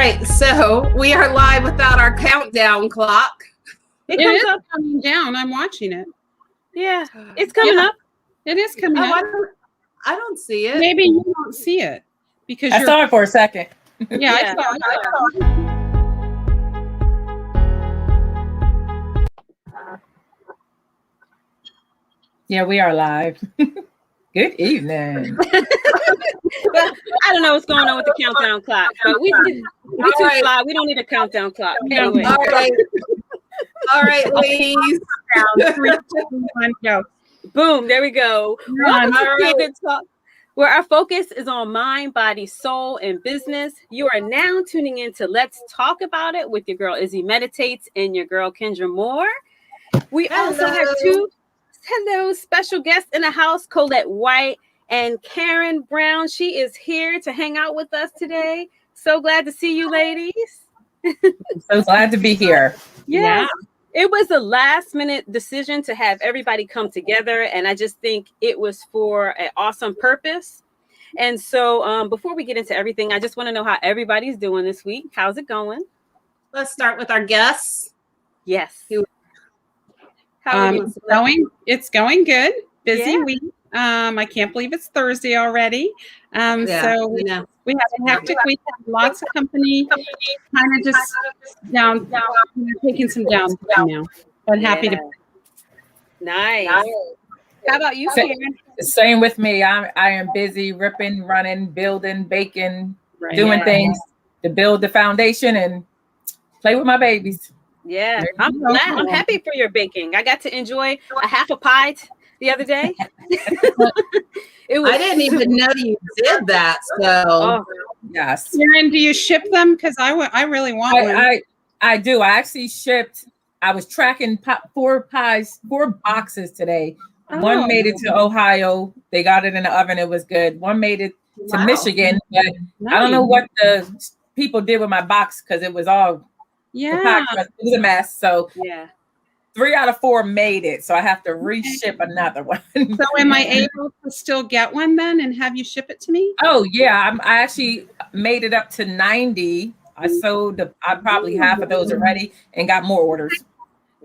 right, so we are live without our countdown clock. It comes up coming down. I'm watching it. Yeah, it's coming up. It is coming up. I don't see it. Maybe you don't see it because I saw it for a second. Yeah, I saw it. Yeah, we are live. Good evening. Well, I don't know what's going on with the countdown clock, but we too fly. We don't need a countdown clock. Anyway. All right, ladies. 3, 2, 1, go. Boom, there we go. Welcome to David Talk, where our focus is on mind, body, soul, and business. You are now tuning in to Let's Talk About It with your girl Izzy Meditates and your girl Kendra Moore. We also have two special guests in the house, Colette White and Karen Brown. She is here to hang out with us today. So glad to see you, ladies. So glad to be here. Yeah. It was a last minute decision to have everybody come together. And I just think it was for an awesome purpose. And so before we get into everything, I just want to know how everybody's doing this week. How's it going? Let's start with our guests. Yes. How are you? It's going good. Busy week. I can't believe it's Thursday already. So we have a hectic week. Lots of company, kind of just down, taking some downtime now. But happy to. Nice. How about you, Karen? Same with me. I am busy, ripping, running, building, baking, doing things to build the foundation and play with my babies. Yeah, I'm glad. I'm happy for your baking. I got to enjoy a half a pie the other day. I didn't even know you did that. So, yes. Karen, do you ship them? Because I really want one. I do. I actually shipped. I was tracking 4 boxes today. One made it to Ohio. They got it in the oven. It was good. One made it to Michigan. But I don't know what the people did with my box because it was all. Yeah, it was a mess. So 3 out of 4 made it. So I have to reship another one. So am I able to still get one then and have you ship it to me? Oh yeah, I actually made it up to 90. I sold probably half of those already and got more orders.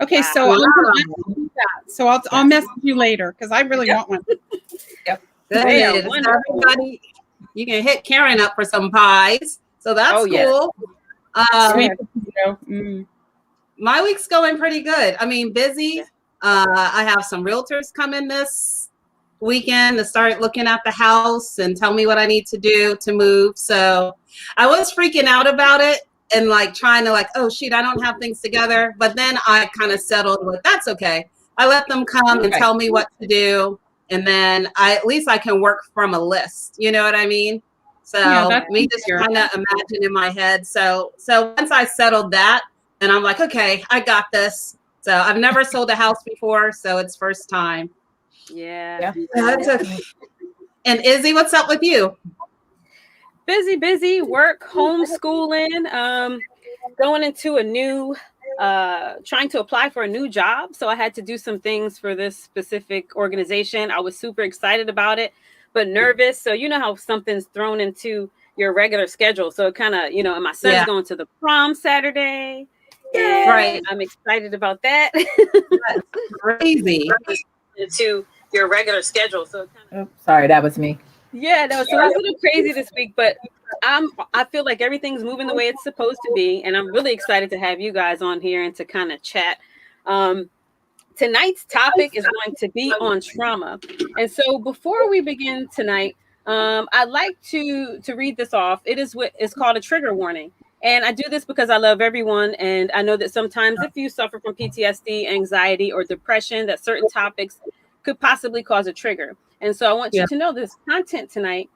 Okay, so I'll do that. So I'll message you later because I really want one. Yep. Good. Everybody, you can hit Karen up for some pies. So that's cool. My week's going pretty good. I mean, busy. I have some realtors coming this weekend to start looking at the house and tell me what I need to do to move. So I was freaking out about it and like trying to like, oh shoot, I don't have things together. But then I kind of settled with that's okay. I let them come and tell me what to do. And then at least I can work from a list. You know what I mean? So me just kind of imagine in my head. So once I settled that, and I'm like, okay, I got this. So I've never sold a house before, so it's first time. Yeah. And Izzy, what's up with you? Busy, work, homeschooling, going into a new, trying to apply for a new job. So I had to do some things for this specific organization. I was super excited about it, but nervous. So you know how something's thrown into your regular schedule. So it kind of, and my son's going to the prom Saturday. Right. I'm excited about that. That's crazy. To your regular schedule. So sorry, that was me. Yeah, no, so it's a little crazy this week, but I feel like everything's moving the way it's supposed to be. And I'm really excited to have you guys on here and to kind of chat. Tonight's topic is going to be on trauma. And so before we begin tonight, I'd like to read this off. It is what is called a trigger warning. And I do this because I love everyone. And I know that sometimes if you suffer from PTSD, anxiety, or depression, that certain topics could possibly cause a trigger. And so I want you to know this content tonight.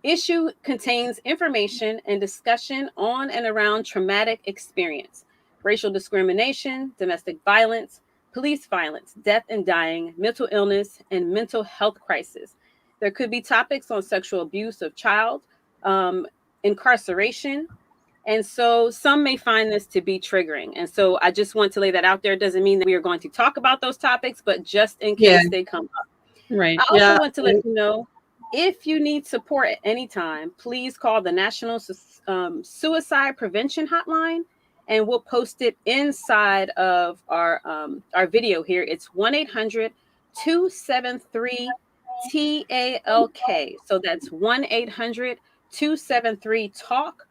Issue contains information and discussion on and around traumatic experience, racial discrimination, domestic violence, police violence, death and dying, mental illness, and mental health crisis. There could be topics on sexual abuse of child, incarceration. And so some may find this to be triggering. And so I just want to lay that out there. It doesn't mean that we are going to talk about those topics, but just in case they come up. Right. I also want to let you know If you need support at any time, please call the National Suicide Prevention Hotline, and we'll post it inside of our video here. It's 1-800-273-TALK. So that's 1-800-273-TALK.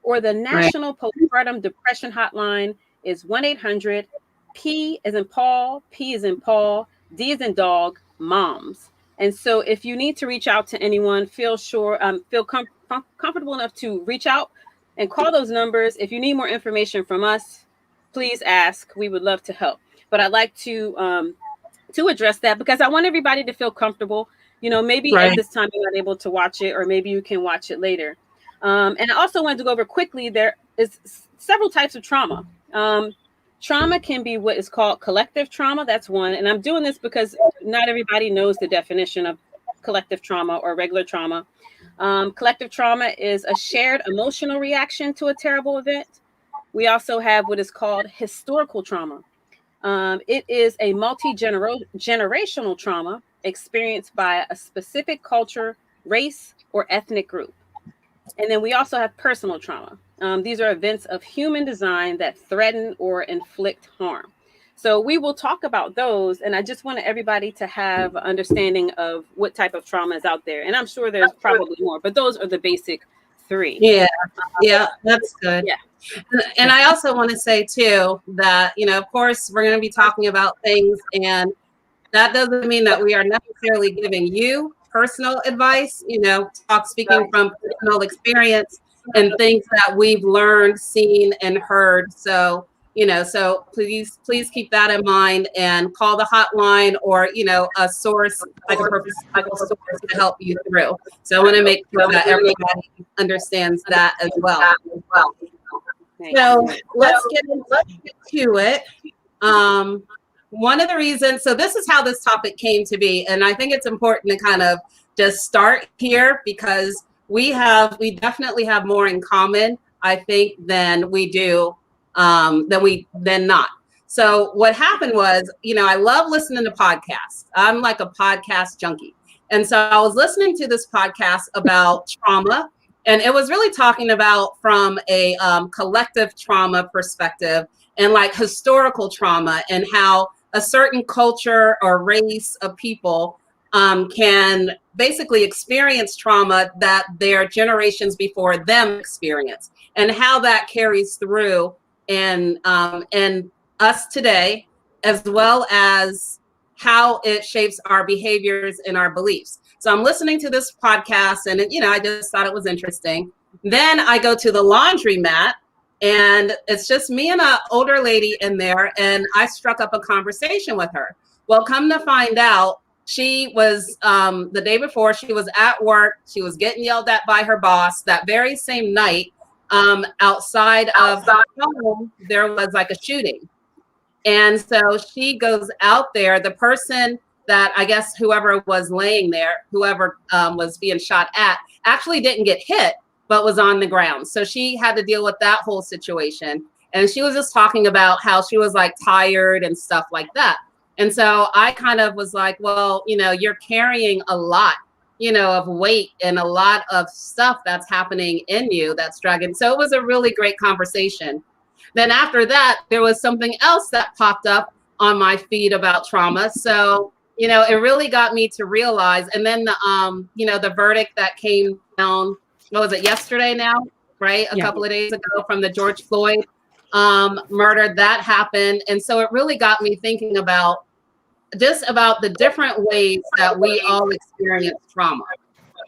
Or the National Postpartum Depression Hotline is 1-800-P as in Paul, P as in Paul, D as in dog, moms. And so if you need to reach out to anyone, feel comfortable enough to reach out and call those numbers. If you need more information from us, please ask. We would love to help. But I'd like to address that because I want everybody to feel comfortable. You know, maybe at this time you're not able to watch it, or maybe you can watch it later. And I also wanted to go over quickly, there is several types of trauma. Trauma can be what is called collective trauma. That's one. And I'm doing this because not everybody knows the definition of collective trauma or regular trauma. Collective trauma is a shared emotional reaction to a terrible event. We also have what is called historical trauma. It is a multi-generational trauma experienced by a specific culture, race, or ethnic group. And then we also have personal trauma. These are events of human design that threaten or inflict harm. So we will talk about those. And I just want everybody to have an understanding of what type of trauma is out there. And I'm sure there's probably more, but those are the basic three. Yeah, that's good. Yeah. And I also want to say too that, you know, of course, we're going to be talking about things, and that doesn't mean that we are necessarily giving you personal advice, you know, speaking from personal experience and things that we've learned, seen, and heard. So, you know, so please keep that in mind and call the hotline, or, you know, a source, like a professional source to help you through. So I want to make sure that everybody understands that as well. So let's get into it. One of the reasons, so this is how this topic came to be, and I think it's important to kind of just start here because we definitely have more in common, I think, than we do, than not. So what happened was, you know, I love listening to podcasts. I'm like a podcast junkie. And so I was listening to this podcast about trauma, and it was really talking about from a collective trauma perspective and like historical trauma, and how a certain culture or race of people can basically experience trauma that their generations before them experienced, and how that carries through in us today, as well as how it shapes our behaviors and our beliefs. So I'm listening to this podcast, and you know, I just thought it was interesting. Then I go to the laundromat, and it's just me and an older lady in there, and I struck up a conversation with her. Well, come to find out, she was the day before, she was at work, she was getting yelled at by her boss. That very same night, outside of her home, there was like a shooting. And so she goes out there, the person that, I guess whoever was laying there, whoever was being shot at, actually didn't get hit, but was on the ground. So she had to deal with that whole situation. And she was just talking about how she was like tired and stuff like that. And so I kind of was like, well, you know, you're carrying a lot, you know, of weight and a lot of stuff that's happening in you that's dragging. So it was a really great conversation. Then after that, there was something else that popped up on my feed about trauma. So, you know, it really got me to realize. And then the, you know, the verdict that came down, what was it, yesterday now, right? A couple of days ago, from the George Floyd murder that happened. And so it really got me thinking about just about the different ways that we all experience trauma,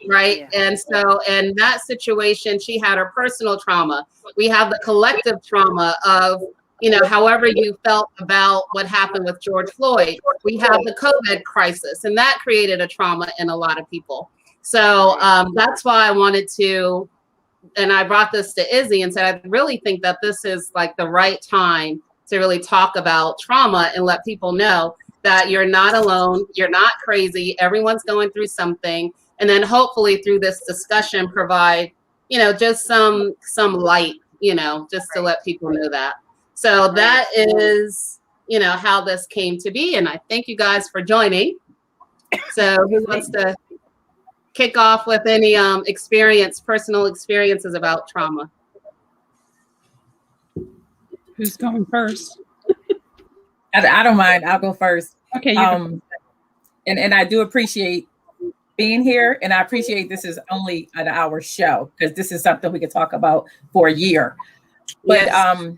right? And so in that situation, she had her personal trauma. We have the collective trauma of, you know, however you felt about what happened with George Floyd. We have the COVID crisis, and that created a trauma in a lot of people. So that's why I wanted to, and I brought this to Izzy and said, I really think that this is like the right time to really talk about trauma and let people know that you're not alone, you're not crazy, everyone's going through something. And then hopefully through this discussion provide, you know, just some light, you know, just to let people know that. So that is, you know, how this came to be. And I thank you guys for joining. So who wants to kick off with any personal experiences about trauma. Who's going first? I don't mind. I'll go first. Okay. And I do appreciate being here, and I appreciate this is only an hour show because this is something we could talk about for a year. But yes.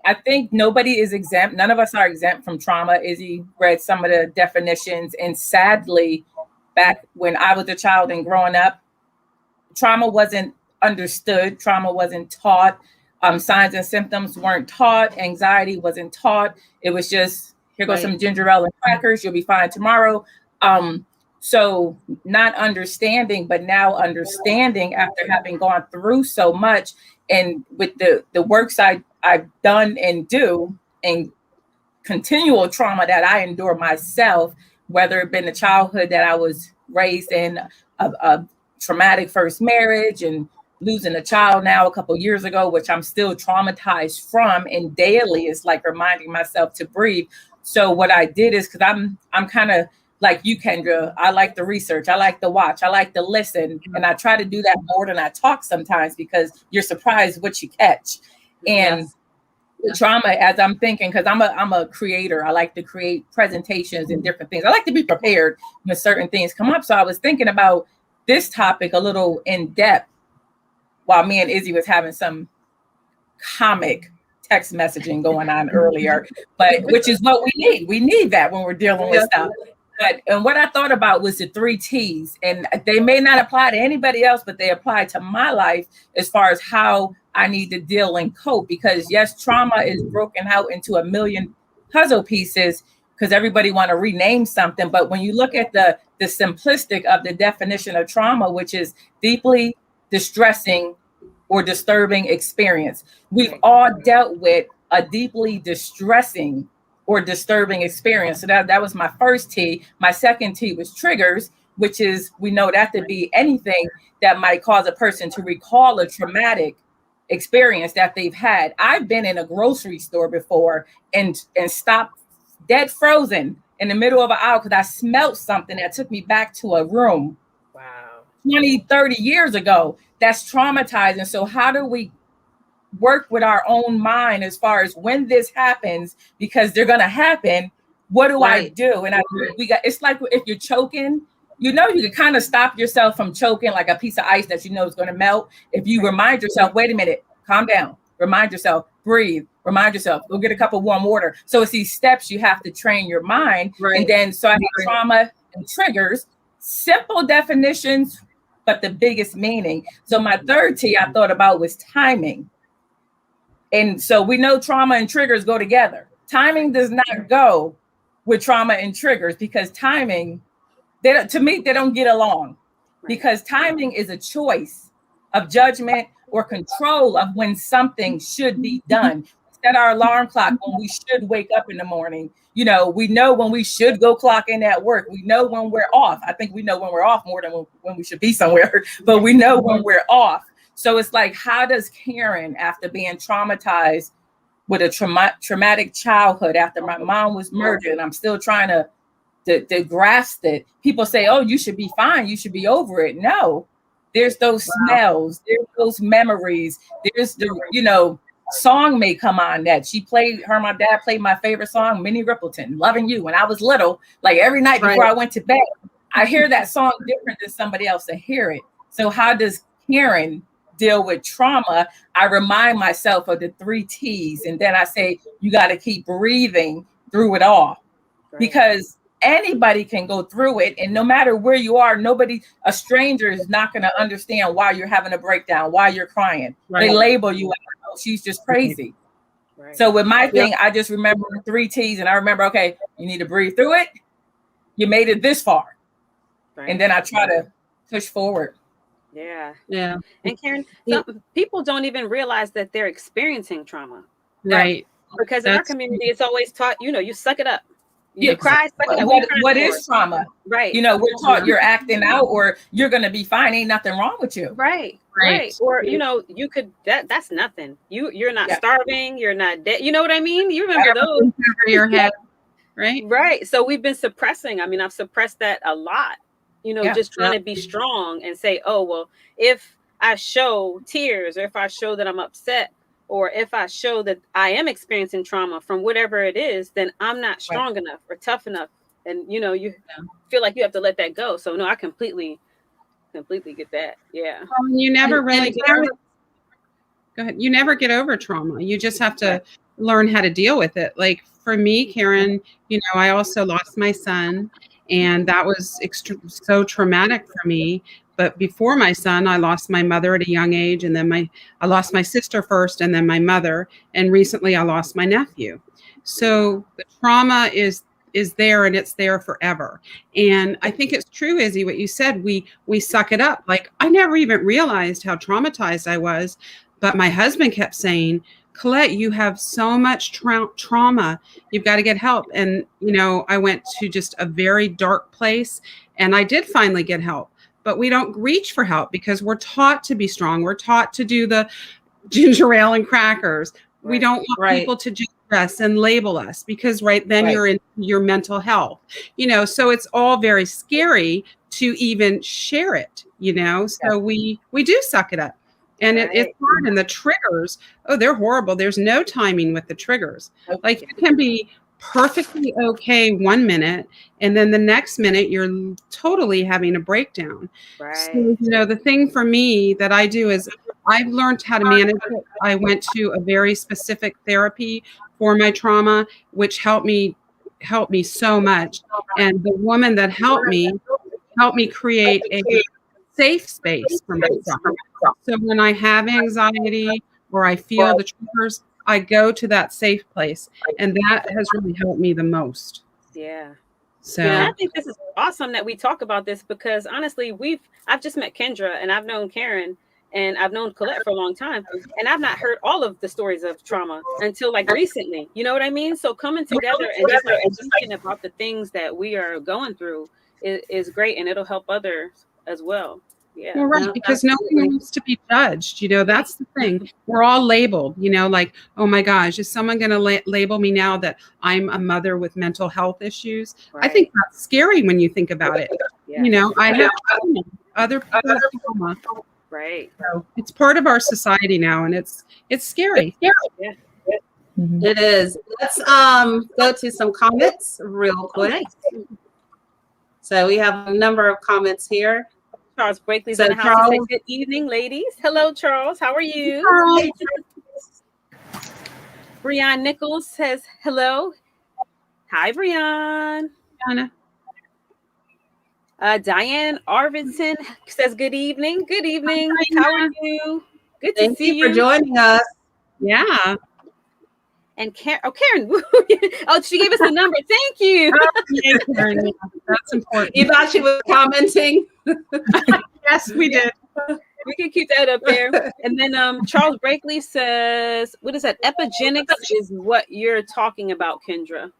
I think nobody is exempt. None of us are exempt from trauma. Izzy read some of the definitions, and sadly, back when I was a child and growing up, trauma wasn't understood. Trauma wasn't taught. Signs and symptoms weren't taught. Anxiety wasn't taught. It was just, here goes some ginger ale and crackers. You'll be fine tomorrow. So not understanding, but now understanding after having gone through so much, and with the works I've done and do, and continual trauma that I endure myself, whether it been the childhood that I was raised in, a traumatic first marriage, and losing a child now a couple years ago, which I'm still traumatized from, and daily is like reminding myself to breathe. So what I did is, because I'm kind of like you, Kendra, I like the research, I like to watch, I like to listen, and I try to do that more than I talk sometimes, because you're surprised what you catch. And trauma, as I'm thinking, because I'm a creator, I like to create presentations and different things. I like to be prepared when certain things come up. So I was thinking about this topic a little in depth while me and Izzy was having some comic text messaging going on earlier, but which is what we need. We need that when we're dealing with stuff. And what I thought about was the 3 T's, and they may not apply to anybody else, but they apply to my life as far as how I need to deal and cope. Because yes, trauma is broken out into a million puzzle pieces because everybody want to rename something. But when you look at the simplistic of the definition of trauma, which is deeply distressing or disturbing experience, we've all dealt with a deeply distressing or disturbing experience. So that was my first T. My second T was triggers, which is, we know that to be anything that might cause a person to recall a traumatic experience that they've had. I've been in a grocery store before and stopped dead frozen in the middle of an aisle because I smelled something that took me back to a room. Wow. 20, 30 years ago. That's traumatizing. So how do we work with our own mind as far as when this happens, because they're going to happen, what do I do? And it's like if you're choking, you can kind of stop yourself from choking, like a piece of ice that you know is going to melt. If you remind yourself, wait a minute, calm down, remind yourself, breathe, remind yourself, go get a cup of warm water. So it's these steps you have to train your mind. And then, so I have trauma and triggers, simple definitions, but the biggest meaning. So my third T I thought about was timing. And so we know trauma and triggers go together. Timing does not go with trauma and triggers, because timing, to me, they don't get along. Because timing is a choice of judgment or control of when something should be done. Set our alarm clock when we should wake up in the morning. We know when we should go clock in at work. We know when we're off. I think we know when we're off more than when we should be somewhere, but we know when we're off. So it's like, how does Karen, after being traumatized with a traumatic childhood, after my mom was murdered, and I'm still trying to grasp it. People say, oh, you should be fine. You should be over it. No, there's those smells. There's those memories. There's the, song may come on that my dad played my favorite song, Minnie Riperton, Loving You, when I was little, like every night before I went to bed. I hear that song different than somebody else to hear it. So how does Karen deal with trauma? I remind myself of the 3 T's, and then I say, you got to keep breathing through it all, because anybody can go through it. And no matter where you are, a stranger is not going to understand why you're having a breakdown, why you're crying. They label you as, oh, she's just crazy. So with my thing, I just remember the 3 T's, and I remember, okay, you need to breathe through it. You made it this far. And then I try to push forward. Yeah. And Karen, some people don't even realize that they're experiencing trauma. Right. Because in our community, it's always taught, you suck it up. You cry, suck it up. What is trauma? Right. We're taught you're acting out, or you're going to be fine. Ain't nothing wrong with you. Right. Or, you could, that's nothing. You're not starving. You're not dead. You know what I mean? You remember those. Over your head. Right. Right. So we've been suppressing. I mean, I've suppressed that a lot. just trying to be strong and say, oh, well, if I show tears, or if I show that I'm upset, or if I show that I am experiencing trauma from whatever it is, then I'm not strong enough or tough enough. And, you feel like you have to let that go. So no, I completely get that. Yeah. You never really go ahead. You never get over trauma. You just have to learn how to deal with it. Like for me, Karen, I also lost my son, and that was so traumatic for me. But before my son, I lost my mother at a young age, and then I lost my sister first, and then my mother, and recently I lost my nephew. So the trauma is there, and it's there forever. And I think it's true, Izzy, what you said. We suck it up. Like I never even realized how traumatized I was, but my husband kept saying, Colette, you have so much trauma. You've got to get help. And, I went to just a very dark place, and I did finally get help. But we don't reach for help because we're taught to be strong. We're taught to do the ginger ale and crackers. We don't want people to judge us and label us because then you're in your mental health, so it's all very scary to even share it, so we do suck it up. And it's hard. And the triggers, they're horrible. There's no timing with the triggers. Like it can be perfectly okay 1 minute, and then the next minute you're totally having a breakdown. So, the thing for me that I do is I've learned how to manage it. I went to a very specific therapy for my trauma, which helped me so much. And the woman that helped me create a safe space for myself. So when I have anxiety or I feel the triggers, I go to that safe place, and that has really helped me the most. Yeah. So I think this is awesome that we talk about this, because honestly, I've just met Kendra, and I've known Karen, and I've known Colette for a long time, and I've not heard all of the stories of trauma until like recently. You know what I mean? So coming together and just thinking about the things that we are going through is great, and it'll help others as well. Yeah. Well, right, because no one wants to be judged. That's the thing. We're all labeled, like, oh my gosh, is someone going to label me now that I'm a mother with mental health issues? I think that's scary when you think about it. Yeah. I have other people's trauma. Right. So it's part of our society now, and it's scary. Yeah. It is. Let's go to some comments real quick. So we have a number of comments here. Charles Blakely's in the house. He said, good evening, ladies. Hello, Charles. How are you? Brian Nichols says hello. Hi, Brian. Diane Arvidsson says good evening. Good evening. How are you? Good to see you. Thank you for joining us. Yeah. And Karen, she gave us the number. Thank you. Karen, that's important. You thought she was commenting? Yes, we did. We can keep that up there. And then Charles Blakely says, what is that? Epigenics is what you're talking about, Kendra.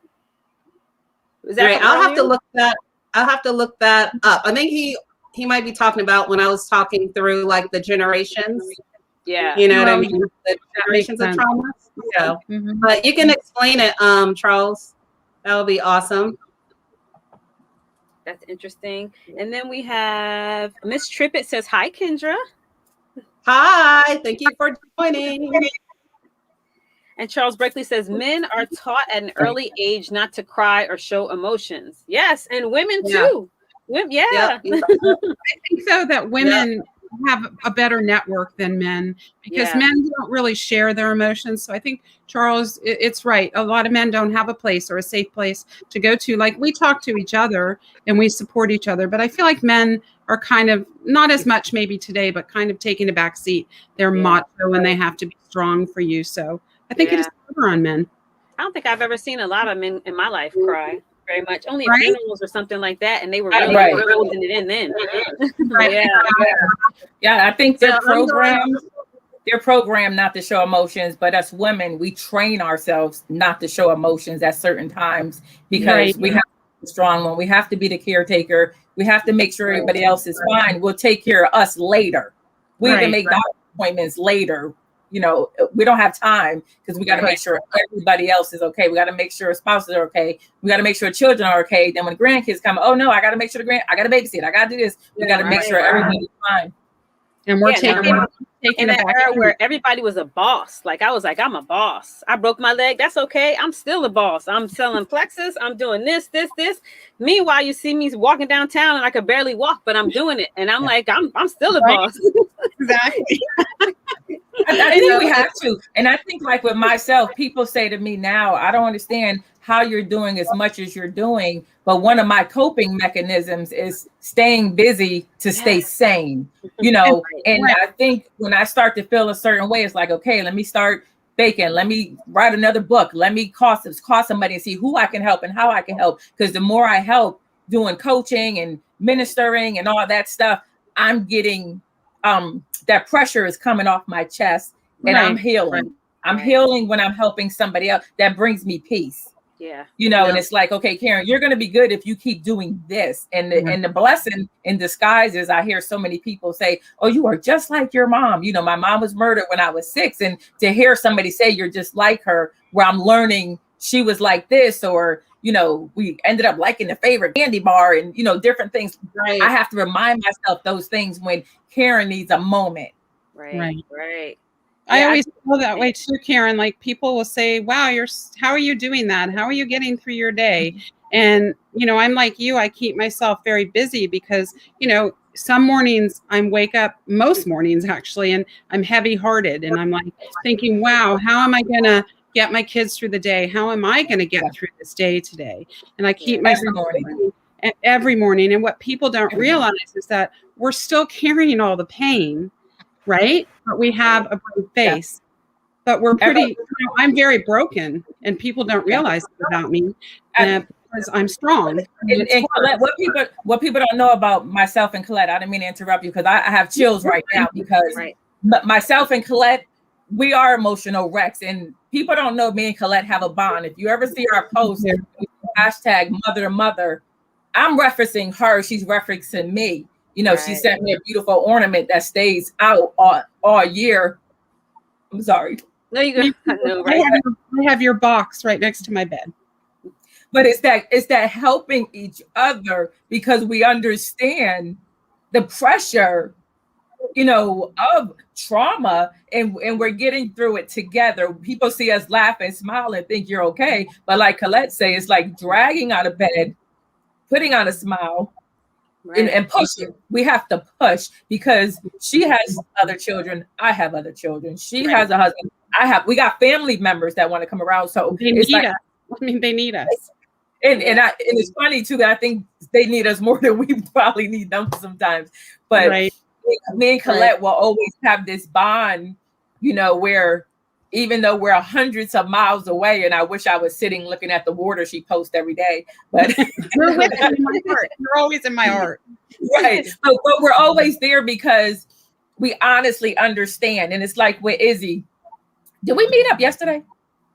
Is that right? I'll have to look that up. I think he might be talking about when I was talking through like the generations. Yeah. You know what I mean? The generations of trauma. So, but you can explain it, Charles. That would be awesome. That's interesting. And then we have Miss Trippett says, hi, Kendra. Hi, thank you for joining. And Charles Blakely says, men are taught at an early age not to cry or show emotions. Yes, and women too. I think so, that women have a better network than men, because men don't really share their emotions. So I think, Charles, it's right. A lot of men don't have a place or a safe place to go to. Like, we talk to each other and we support each other, but I feel like men are kind of, not as much maybe today, but kind of taking a back seat. They're macho and they have to be strong for you. So I think it is harder on men. I don't think I've ever seen a lot of men in my life cry very much. Only at funerals or something like that, and they were really holding it in then. Yeah, I think they're programmed not to show emotions, but us women, we train ourselves not to show emotions at certain times, because we have to be strong when we have to be the caretaker. We have to make sure everybody else is fine. We'll take care of us later. We can make doctor appointments later. we don't have time because we got to make sure everybody else is okay. We got to make sure spouses are okay. We got to make sure children are okay. Then when grandkids come, oh no, I got to make sure I got to babysit. I got to do this. We got to make sure everybody's fine. And we're taking in that era where everybody was a boss. Like I was like, I'm a boss. I broke my leg. That's okay. I'm still a boss. I'm selling plexus. I'm doing this. Meanwhile, you see me walking downtown and I could barely walk, but I'm doing it. And I'm like, I'm still a boss. Exactly. I think we have to. And I think like with myself, people say to me now, I don't understand how you're doing as much as you're doing. But one of my coping mechanisms is staying busy to stay sane, And I think when I start to feel a certain way, it's like, okay, let me start baking. Let me write another book. Let me call somebody and see who I can help and how I can help. Because the more I help doing coaching and ministering and all that stuff, I'm getting that pressure is coming off my chest and I'm healing. I'm healing when I'm helping somebody else. That brings me peace. Yeah. And it's like, okay, Karen, you're going to be good if you keep doing this. And the blessing in disguise is I hear so many people say, oh, you are just like your mom. My mom was murdered when I was 6. And to hear somebody say you're just like her, where I'm learning she was like this, or, we ended up liking the favorite candy bar and, different things. Right. I have to remind myself those things when Karen needs a moment. Right. I always feel that way too, Karen. Like people will say, wow, how are you doing that? How are you getting through your day? And, I'm like you, I keep myself very busy because, some mornings wake up, most mornings actually, and I'm heavy hearted and I'm like thinking, wow, how am I going to get my kids through the day? How am I going to get through this day today? And I keep myself every morning. And what people don't realize is that we're still carrying all the pain. Right? But we have a brave face. But we're pretty, I'm very broken and people don't realize it about me because I'm strong. And Colette, what people don't know about myself and Colette, I didn't mean to interrupt you because I have chills right now because myself and Colette, we are emotional wrecks and people don't know me and Colette have a bond. If you ever see our post, hashtag mother to mother, I'm referencing her. She's referencing me. She sent me a beautiful ornament that stays out all year. I'm sorry. No, you go. No, right? I have your box right next to my bed. But it's that helping each other because we understand the pressure, of trauma and we're getting through it together. People see us laugh and smile and think you're okay. But like Colette say, it's like dragging out of bed, putting on a smile. And pushing. We have to push because she has other children. I have other children. She has a husband. We got family members that want to come around. So they need us. They need us. And it's funny too that I think they need us more than we probably need them sometimes. But me and Colette will always have this bond, where even though we're hundreds of miles away, and I wish I was sitting looking at the water she posts every day, but you're with me in my heart. You're always in my heart. Right. But we're always there because we honestly understand. And it's like with Izzy. Did we meet up yesterday?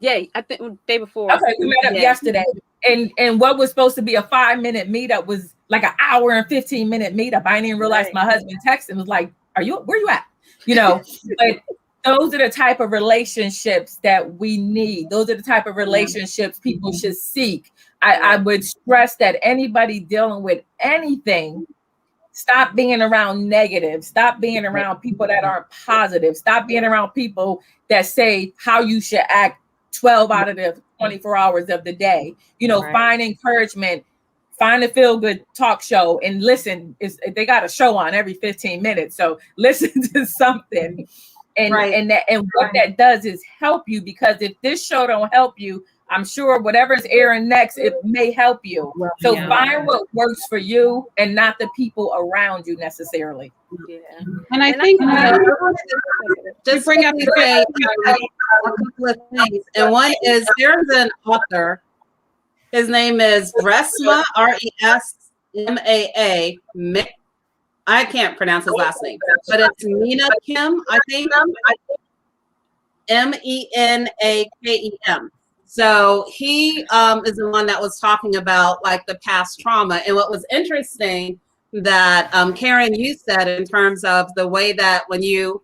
Yeah, I think the day before. Okay, we met up yesterday. And what was supposed to be a 5-minute meetup was like an hour and 15-minute meetup. I didn't even realize my husband texted and was like, where you at? But those are the type of relationships that we need. Those are the type of relationships people should seek. I would stress that anybody dealing with anything, stop being around negative. Stop being around people that aren't positive. Stop being around people that say how you should act 12 out of the 24 hours of the day. Find encouragement. Find a feel-good talk show and listen. They got a show on every 15 minutes. So listen to something. And what that does is help you, because if this show don't help you, I'm sure whatever's airing next, it may help you. So find what works for you and not the people around you necessarily. Yeah. And I think just bring up a couple of things. And one is there's an author. His name is Resmaa, Resmaa. I can't pronounce his last name, but it's Mina Kim, I think. Menakem. So he is the one that was talking about like the past trauma. And what was interesting that Karen, you said in terms of the way that when you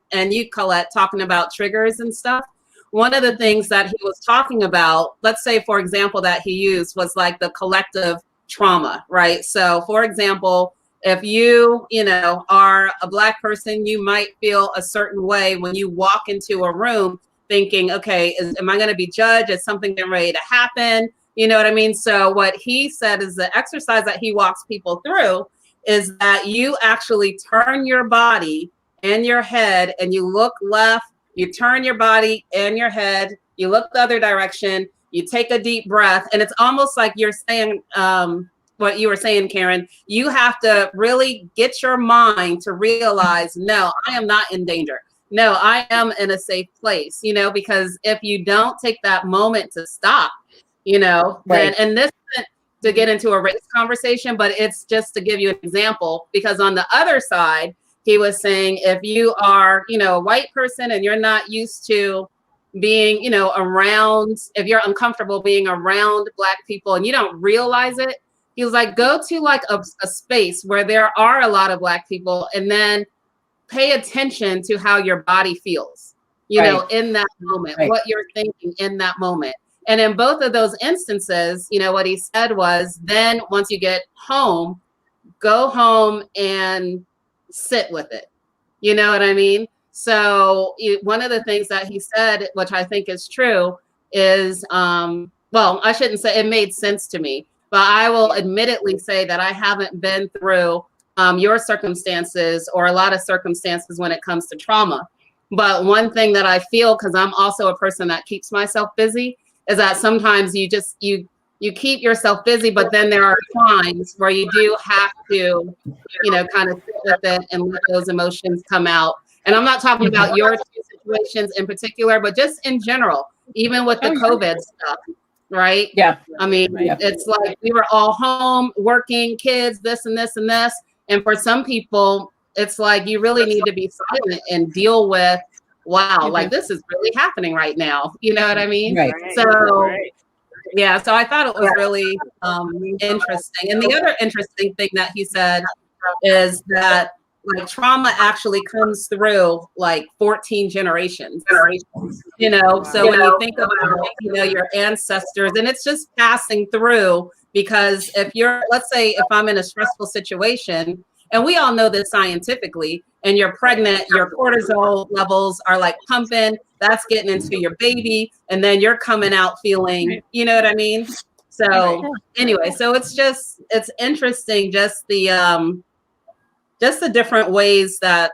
Colette talking about triggers and stuff. One of the things that he was talking about, let's say, for example, that he used was like the collective trauma, right? So, for example, if you know, are a Black person, you might feel a certain way when you walk into a room thinking, okay, am I going to be judged? Is something getting ready to happen? You know what I mean? So what he said is the exercise that he walks people through is that you actually turn your body and your head and you look left, you turn your body and your head, you look the other direction, you take a deep breath, and it's almost like you're saying what you were saying, Karen. You have to really get your mind to realize, no, I am not in danger. No, I am in a safe place, you know, because if you don't take that moment to stop, you know, then, and this isn't to get into a race conversation, but it's just to give you an example, because on the other side, he was saying, if you are, you know, a white person and you're not used to being, you know, around, if you're uncomfortable being around Black people and you don't realize it, he was like, go to like a space where there are a lot of Black people and then pay attention to how your body feels, you know, in that moment, what you're thinking in that moment. And in both of those instances, you know, what he said was, then once you get home, go home and sit with it. You know what I mean? So one of the things that he said, which I think is true, is, well, I shouldn't say it made sense to me, but I will admittedly say that I haven't been through your circumstances or a lot of circumstances when it comes to trauma. But one thing that I feel, because I'm also a person that keeps myself busy, is that sometimes you just, you keep yourself busy, but then there are times where you do have to, you know, kind of sit with it and let those emotions come out. And I'm not talking about your two situations in particular, but just in general, even with the COVID stuff, right? Yeah. I mean, it's like we were all home working, kids, this and this and this. And for some people, it's like you really need to be silent and deal with, wow, like this is really happening right now. You know what I mean? Right. So, yeah, so I thought it was really interesting. And the other interesting thing that he said is that like trauma actually comes through like 14 generations, you know? So when you think about, you know, your ancestors, and it's just passing through, because if you're, let's say if I'm in a stressful situation, and we all know this scientifically, and you're pregnant, your cortisol levels are like pumping, that's getting into your baby, and then you're coming out feeling, you know what I mean? So anyway, so it's just, it's interesting, just the different ways that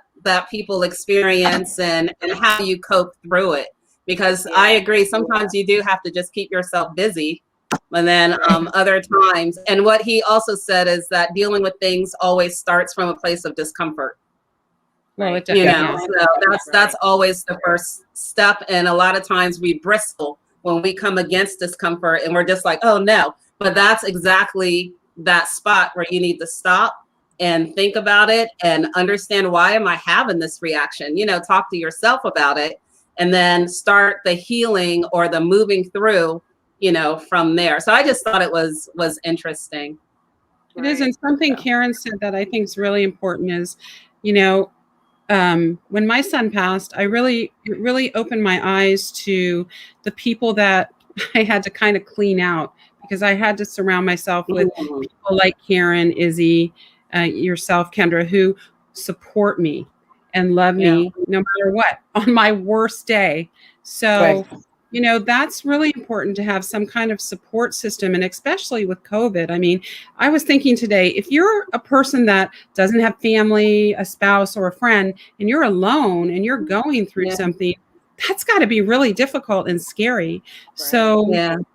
people experience and how you cope through it. Because I agree, sometimes you do have to just keep yourself busy. And then other times, and what he also said is that dealing with things always starts from a place of discomfort. Well, you know, so that's always the first step. And a lot of times we bristle when we come against discomfort and we're just like, oh no, but that's exactly that spot where you need to stop and think about it and understand, why am I having this reaction? You know, talk to yourself about it and then start the healing or the moving through, you know, from there. So I just thought it was interesting. It is. And something Karen said that I think is really important is, you know, when my son passed, it really opened my eyes to the people that I had to kind of clean out, because I had to surround myself with people like Karen, Izzy, yourself, Kendra, who support me and love me no matter what on my worst day. So, you know, that's really important to have some kind of support system. And especially with COVID, I mean, I was thinking today, if you're a person that doesn't have family, a spouse or a friend, and you're alone and you're going through something, that's got to be really difficult and scary. So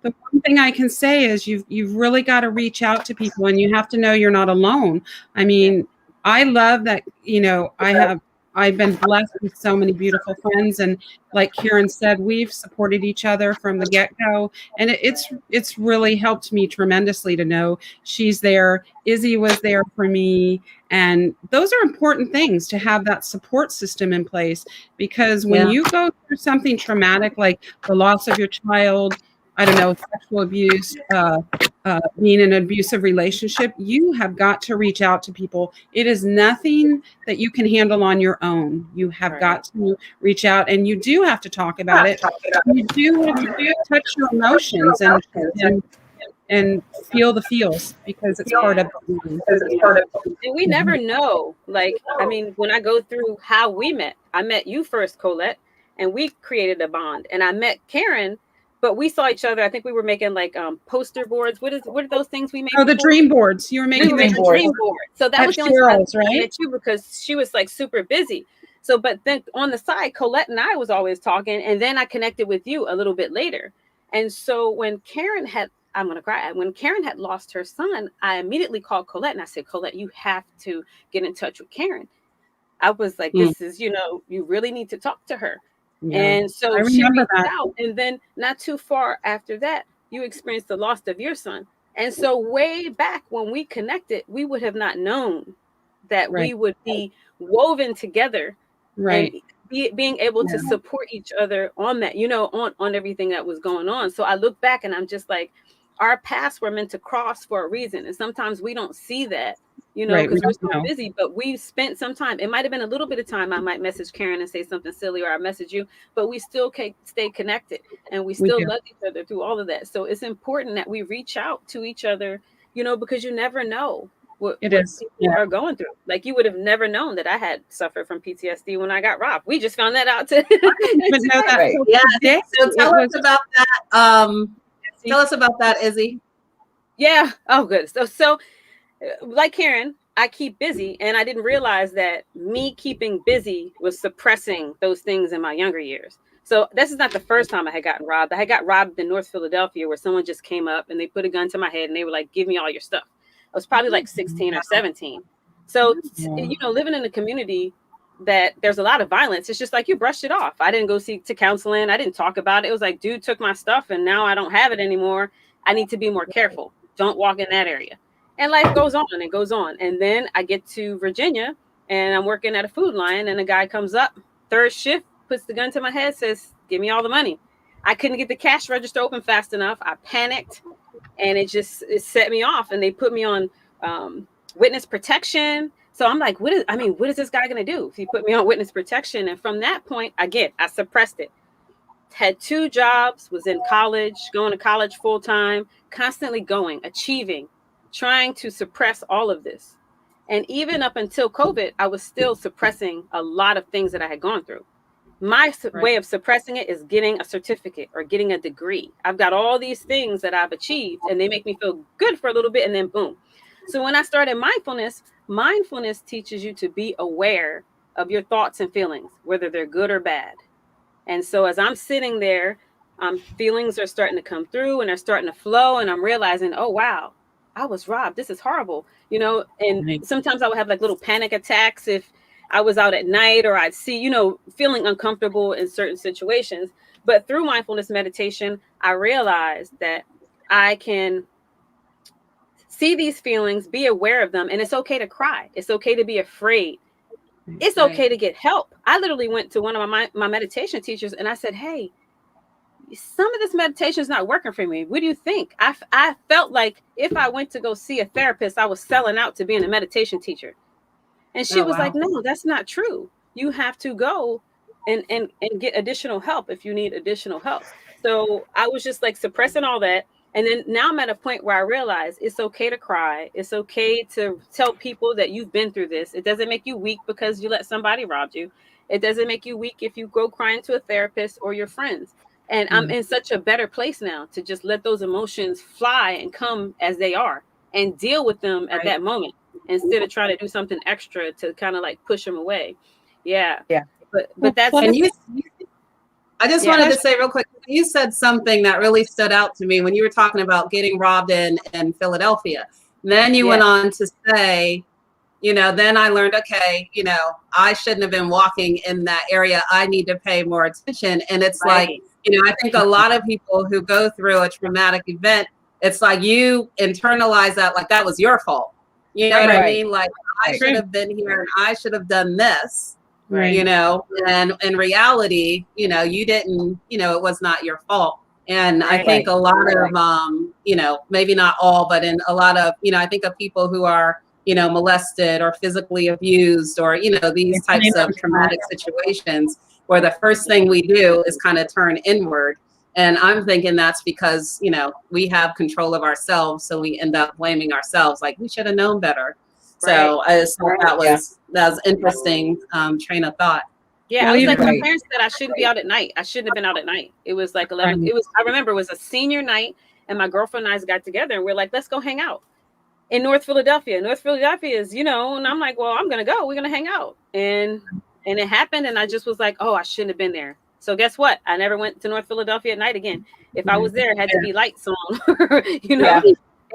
the one thing I can say is you've really got to reach out to people, and you have to know you're not alone. I mean, I love that, you know, I've been blessed with so many beautiful friends. And like Karen said, we've supported each other from the get-go. And it's really helped me tremendously to know she's there. Izzy was there for me. And those are important things, to have that support system in place, because when you go through something traumatic, like the loss of your child, I don't know, sexual abuse, being in an abusive relationship, you have got to reach out to people. It is nothing that you can handle on your own. You have got to reach out, and you do have to talk about it. You do have to touch your emotions and feel the feels, because it's part of it. And we never know. Like, I mean, when I go through how we met, I met you first, Colette, and we created a bond. And I met Karen, but we saw each other. I think we were making like poster boards. What are those things we made? Oh, the dream boards. You were making dream board. So that was the only time I met you, because she was like super busy. So, but then on the side, Colette and I was always talking, and then I connected with you a little bit later. And so when Karen had, I'm going to cry. When Karen had lost her son, I immediately called Colette and I said, Colette, you have to get in touch with Karen. I was like, this is, you really need to talk to her. Yeah. And so she reached out, and then not too far after that, you experienced the loss of your son. And so way back when we connected, we would have not known that we would be woven together, and being able to support each other on that, on everything that was going on. So I look back and I'm just like, our paths were meant to cross for a reason. And sometimes we don't see that, because we're so busy, but we spent some time. It might've been a little bit of time. I might message Karen and say something silly, or I message you, but we still stay connected, and we still love each other through all of that. So it's important that we reach out to each other, because you never know what people are going through. Like, you would have never known that I had suffered from PTSD when I got robbed. We just found that out today. Yeah. So tell us about that. Tell us about that, Izzy. Yeah. Oh, good. So like Karen, I keep busy, and I didn't realize that me keeping busy was suppressing those things in my younger years. So this is not the first time I had gotten robbed. I had got robbed in North Philadelphia, where someone just came up and they put a gun to my head and they were like, give me all your stuff. I was probably like 16 or 17. So, living in a community that there's a lot of violence, it's just like you brushed it off. I didn't go to counseling. I didn't talk about it. It was like, dude took my stuff and now I don't have it anymore. I need to be more careful. Don't walk in that area. And life goes on and goes on. And then I get to Virginia and I'm working at a Food Lion, and a guy comes up, third shift, puts the gun to my head, says, give me all the money. I couldn't get the cash register open fast enough. I panicked, and it set me off, and they put me on witness protection. So I'm like, what is this guy going to do? He put me on witness protection. And from that point, I suppressed it. Had 2 jobs, was in college, going to college full time, constantly going, achieving, trying to suppress all of this. And even up until COVID, I was still suppressing a lot of things that I had gone through. My way of suppressing it is getting a certificate or getting a degree. I've got all these things that I've achieved, and they make me feel good for a little bit, and then boom. So when I started mindfulness teaches you to be aware of your thoughts and feelings, whether they're good or bad. And so as I'm sitting there, feelings are starting to come through and they're starting to flow, and I'm realizing, oh, wow, I was robbed. This is horrible. And sometimes I would have like little panic attacks if I was out at night, or I'd see, feeling uncomfortable in certain situations. But through mindfulness meditation, I realized that I can see these feelings, be aware of them, and it's okay to cry. It's okay to be afraid. It's okay to get help. I literally went to one of my meditation teachers and I said, hey, some of this meditation is not working for me. What do you think? I felt like if I went to go see a therapist, I was selling out to being a meditation teacher. And she was like, no, that's not true. You have to go and get additional help if you need additional help. So I was just like suppressing all that. And then now I'm at a point where I realize it's okay to cry. It's okay to tell people that you've been through this. It doesn't make you weak because you let somebody rob you. It doesn't make you weak if you go crying to a therapist or your friends. And I'm in such a better place now to just let those emotions fly and come as they are and deal with them at that moment instead of trying to do something extra to kind of like push them away. Yeah. But that's I just wanted to say real quick, you said something that really stood out to me when you were talking about getting robbed in Philadelphia. Then you went on to say, then I learned, okay, I shouldn't have been walking in that area. I need to pay more attention. And it's like, I think a lot of people who go through a traumatic event, it's like you internalize that like that was your fault. You know what I mean? Like, I should have been here and I should have done this. And in reality, you didn't, it was not your fault. And I think a lot of maybe not all, but in a lot of, I think of people who are, molested or physically abused or, these types of traumatic situations where the first thing we do is kind of turn inward. And I'm thinking that's because, we have control of ourselves. So we end up blaming ourselves, like we should have known better. So I just thought that was interesting train of thought. Yeah, I was like, my parents said I shouldn't be out at night. I shouldn't have been out at night. It was like 11. I remember it was a senior night, and my girlfriend and I got together, and we're like, let's go hang out in North Philadelphia. North Philadelphia is, and I'm like, well, I'm gonna go. We're gonna hang out, and it happened, and I just was like, oh, I shouldn't have been there. So guess what? I never went to North Philadelphia at night again. If I was there, it had to be lights on. Yeah.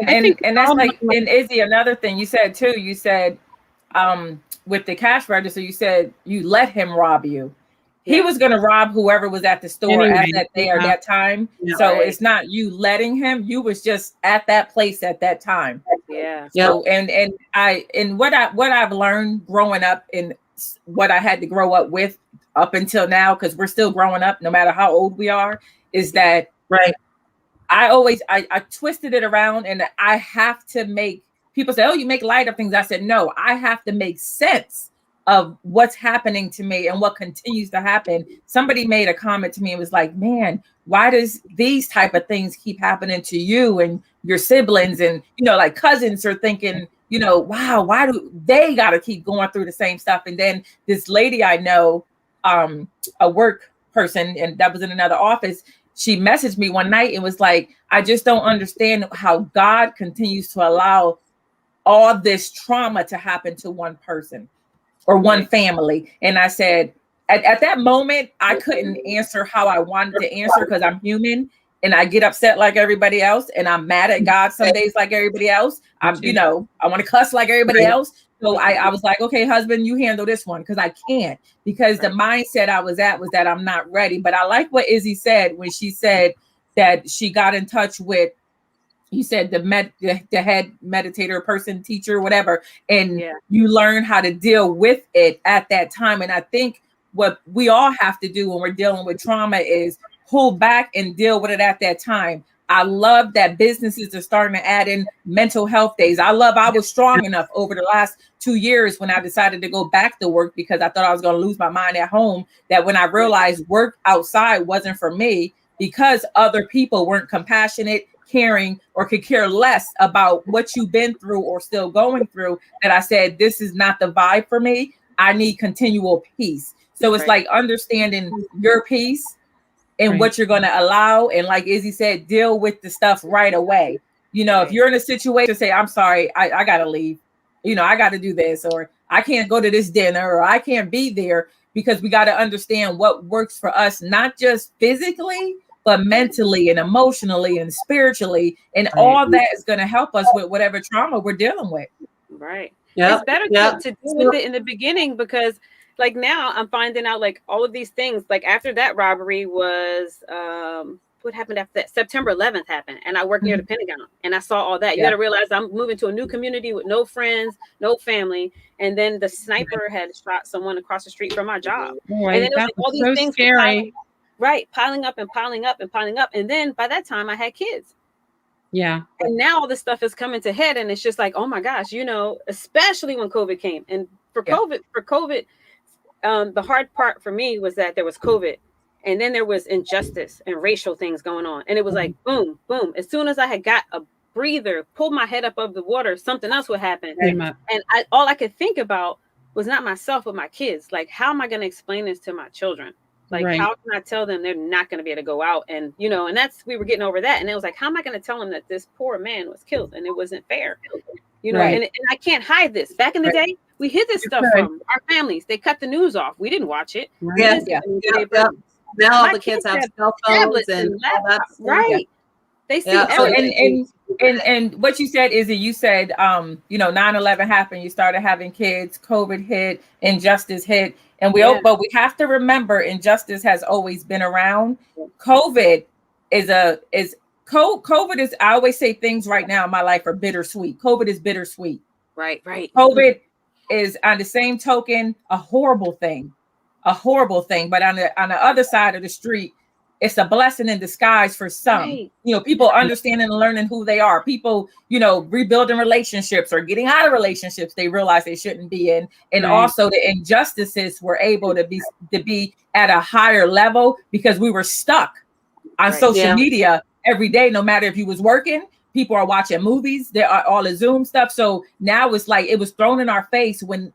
And that's like, and Izzy, another thing you said too. You said, with the cash register, you said you let him rob you. He was going to rob whoever was at the store at that day or that time. So it's not you letting him. You was just at that place at that time. Yeah. So and what I've learned growing up and what I had to grow up with up until now, because we're still growing up no matter how old we are, is that I twisted it around, and I have to make people say, oh, you make light of things. I said, no, I have to make sense of what's happening to me and what continues to happen. Somebody made a comment to me and was like, man, why does these type of things keep happening to you and your siblings? And, like cousins are thinking, wow, why do they got to keep going through the same stuff? And then this lady I know, a work person, and that was in another office, she messaged me one night and was like, I just don't understand how God continues to allow all this trauma to happen to one person or one family. And I said, at that moment, I couldn't answer how I wanted to answer because I'm human and I get upset like everybody else. And I'm mad at God some days like everybody else. I want to cuss like everybody else. So I was like, okay, husband, you handle this one, because I can't, because the mindset I was at was that I'm not ready. But I like what Izzy said when she said that she got in touch with, you said the head meditator, person, teacher, whatever, and you learn how to deal with it at that time. And I think what we all have to do when we're dealing with trauma is pull back and deal with it at that time. I love that businesses are starting to add in mental health days. I was strong enough over the last 2 years when I decided to go back to work because I thought I was going to lose my mind at home, that when I realized work outside wasn't for me because other people weren't compassionate, caring, or could care less about what you've been through or still going through, that I said, this is not the vibe for me. I need continual peace. So it's like understanding your peace and what you're going to allow. And like Izzy said, deal with the stuff right away. If you're in a situation, say, I'm sorry, I got to leave. I got to do this, or I can't go to this dinner, or I can't be there, because we got to understand what works for us, not just physically, but mentally and emotionally and spiritually. And all that is going to help us with whatever trauma we're dealing with. Right. It's better to deal with it in the beginning, because like now I'm finding out like all of these things, like after that robbery was, what happened after that? September 11th happened. And I worked near the Pentagon and I saw all that. You got to realize I'm moving to a new community with no friends, no family. And then the sniper had shot someone across the street from my job. Boy, and then it was like all these things scary. Piling up and piling up and piling up. And then by that time I had kids. Yeah. And now all this stuff is coming to head. And it's just like, oh my gosh, especially when COVID came. And for COVID, the hard part for me was that there was COVID, and then there was injustice and racial things going on. And it was like, boom, boom. As soon as I had got a breather, pulled my head up above the water, something else would happen. And all I could think about was not myself, but my kids. Like, how am I going to explain this to my children? Like, how can I tell them they're not going to be able to go out? And, and we were getting over that. And it was like, how am I going to tell them that this poor man was killed and it wasn't fair? And I can't hide this. Back in the day, we hid this stuff from our families. They cut the news off. We didn't watch it. Now all the kids have cell phones and all that. They see everything. And what you said is that you said, 9/11 happened. You started having kids. COVID hit. Injustice hit. And but we have to remember, injustice has always been around. COVID is. I always say things right now in my life are bittersweet. COVID is bittersweet. Right. COVID is, on the same token, a horrible thing. But on the other side of the street, it's a blessing in disguise for some. Right. You know, people understanding and learning who they are. People, you know, rebuilding relationships or getting out of relationships they realize they shouldn't be in. And also the injustices were able to be at a higher level because we were stuck on social media every day. No matter if you was working, people are watching movies, there are all the Zoom stuff. So now it's like it was thrown in our face when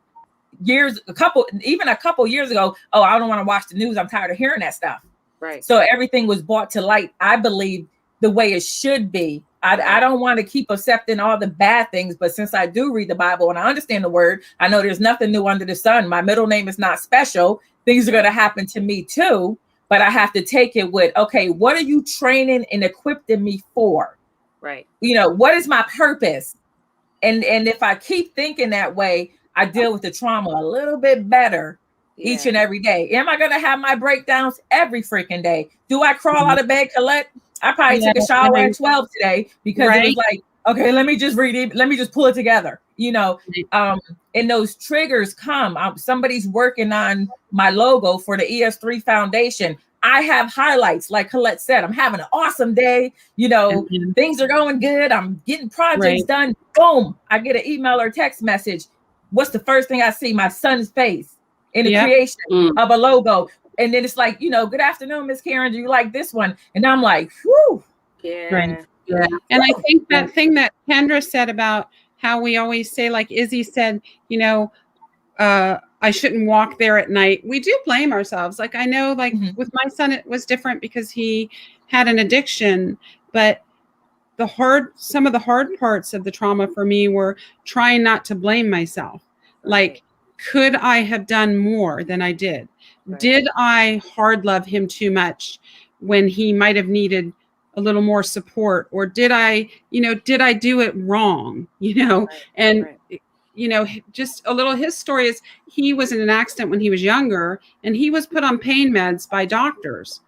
a couple years ago, oh, I don't want to watch the news, I'm tired of hearing that stuff. Right. So everything was brought to light, I believe, the way it should be. I don't want to keep accepting all the bad things, but since I do read the Bible and I understand the word, I know there's nothing new under the sun. My middle name is not special. Things are going to happen to me too, but I have to take it with, okay, what are you training and equipping me for? Right. You know, what is my purpose? And if I keep thinking that way, I deal with the trauma a little bit better each and every day. Am I going to have my breakdowns every freaking day? Do I crawl out of bed, Colette? I probably took a shower at 12 today because it was like, okay, let me just read it. Let me just pull it together. You know, and those triggers come. Somebody's working on my logo for the ES3 Foundation. I have highlights, like Colette said. I'm having an awesome day. You know, things are going good. I'm getting projects done. Boom. I get an email or text message. What's the first thing I see? My son's face in the creation of a logo. And then it's like, you know, good afternoon, Miss Karen. Do you like this one? And I'm like, whew. Yeah. And I think that thing that Kendra said about how we always say, like Izzy said, you know, I shouldn't walk there at night. We do blame ourselves. Like I know, like with my son, it was different because he had an addiction, but some of the hard parts of the trauma for me were trying not to blame myself. Like, could I have done more than I did? Did I hard love him too much when he might have needed a little more support? Or did I do it wrong? You know, you know, just a little, his story is he was in an accident when he was younger and he was put on pain meds by doctors.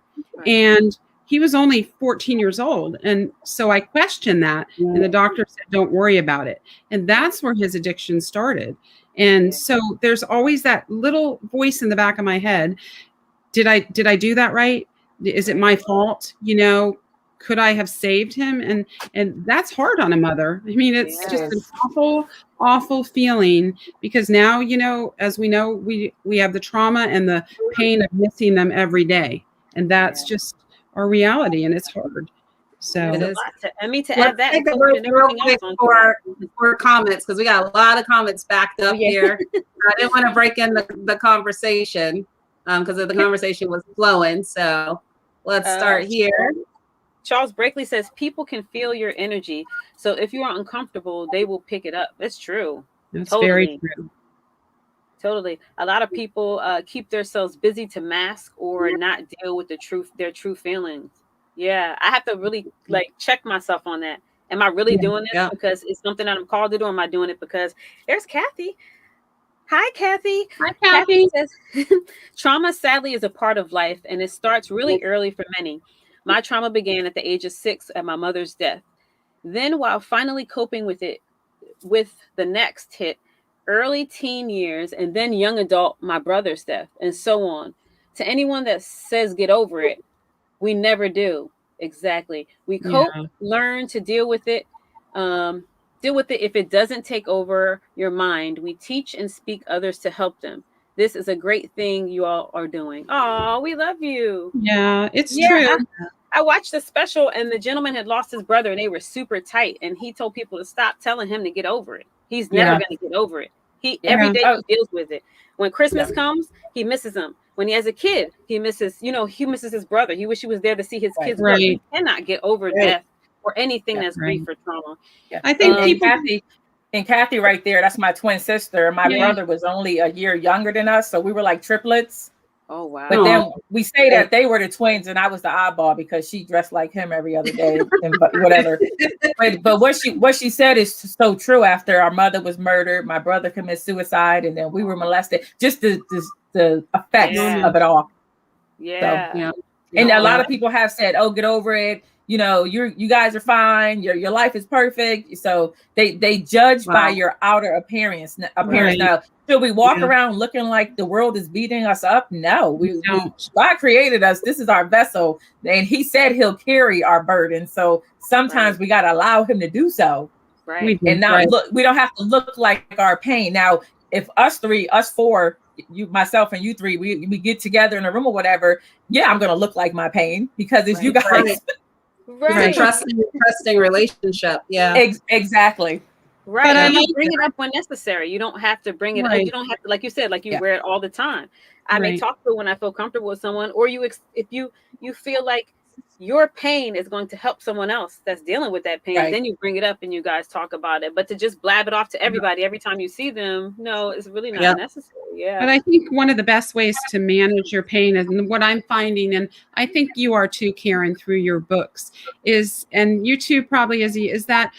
And he was only 14 years old. And so I questioned that. And the doctor said, don't worry about it. And that's where his addiction started. And so there's always that little voice in the back of my head. Did I do that right? Is it my fault? You know, could I have saved him? And that's hard on a mother. I mean, it's just an awful, awful feeling because now, you know, as we know, we have the trauma and the pain of missing them every day. And that's just our reality, and it's hard. So it is. To add that real quick for comments because we got a lot of comments backed up here. I didn't want to break in the conversation because the conversation was flowing. So let's start here. Charles Brakely says people can feel your energy. So if you are uncomfortable, they will pick it up. That's true. That's very true. Totally. A lot of people keep themselves busy to mask or not deal with their true feelings. Yeah, I have to really check myself on that. Am I really doing this because it's something that I'm called to do? Or am I doing it because there's Kathy? Hi, Kathy. Hi, Kathy. Says, trauma, sadly, is a part of life, and it starts really early for many. My trauma began at the age of 6 at my mother's death. Then, while finally coping with it, with the next hit, early teen years, and then young adult, my brother's death, and so on. To anyone that says get over it, we never do. Exactly. We cope, learn to deal with it. Deal with it if it doesn't take over your mind. We teach and speak others to help them. This is a great thing you all are doing. Oh, we love you. Yeah, it's true. I watched the special and the gentleman had lost his brother and they were super tight. And he told people to stop telling him to get over it. He's never going to get over it. Every day he deals with it. When Christmas comes, he misses him. When he has a kid, he misses his brother. He wish he was there to see his kids grow. He cannot get over death or anything that's grief or trauma. Yeah. I think Kathy right there, that's my twin sister. My brother was only a year younger than us, so we were like triplets. Oh wow! But then we say that they were the twins, and I was the oddball because she dressed like him every other day, and whatever. But what she said is so true. After our mother was murdered, my brother committed suicide, and then we were molested. Just the effects of it all. Yeah. So, And a lot of people have said, "Oh, get over it. You know, you guys are fine. Your life is perfect." So they judge by your outer appearance. Now, should we walk around looking like the world is beating us up? No, God created us. This is our vessel, and He said He'll carry our burden. So sometimes we got to allow Him to do so, and not look. We don't have to look like our pain. Now, if us four, you, myself, and you three, we get together in a room or whatever, I'm gonna look like my pain because it's you guys. Right. Trusting relationship. Yeah. Exactly. Right. But you bring it up when necessary. You don't have to bring it up. You don't have to, like you said, like you wear it all the time. I may talk to it when I feel comfortable with someone, or if you feel like your pain is going to help someone else that's dealing with that pain, then you bring it up and you guys talk about it. But to just blab it off to everybody every time you see them, no, it's really not necessary. Yeah. But I think one of the best ways to manage your pain, and what I'm finding, and I think you are too, Karen, through your books, and you too probably, is that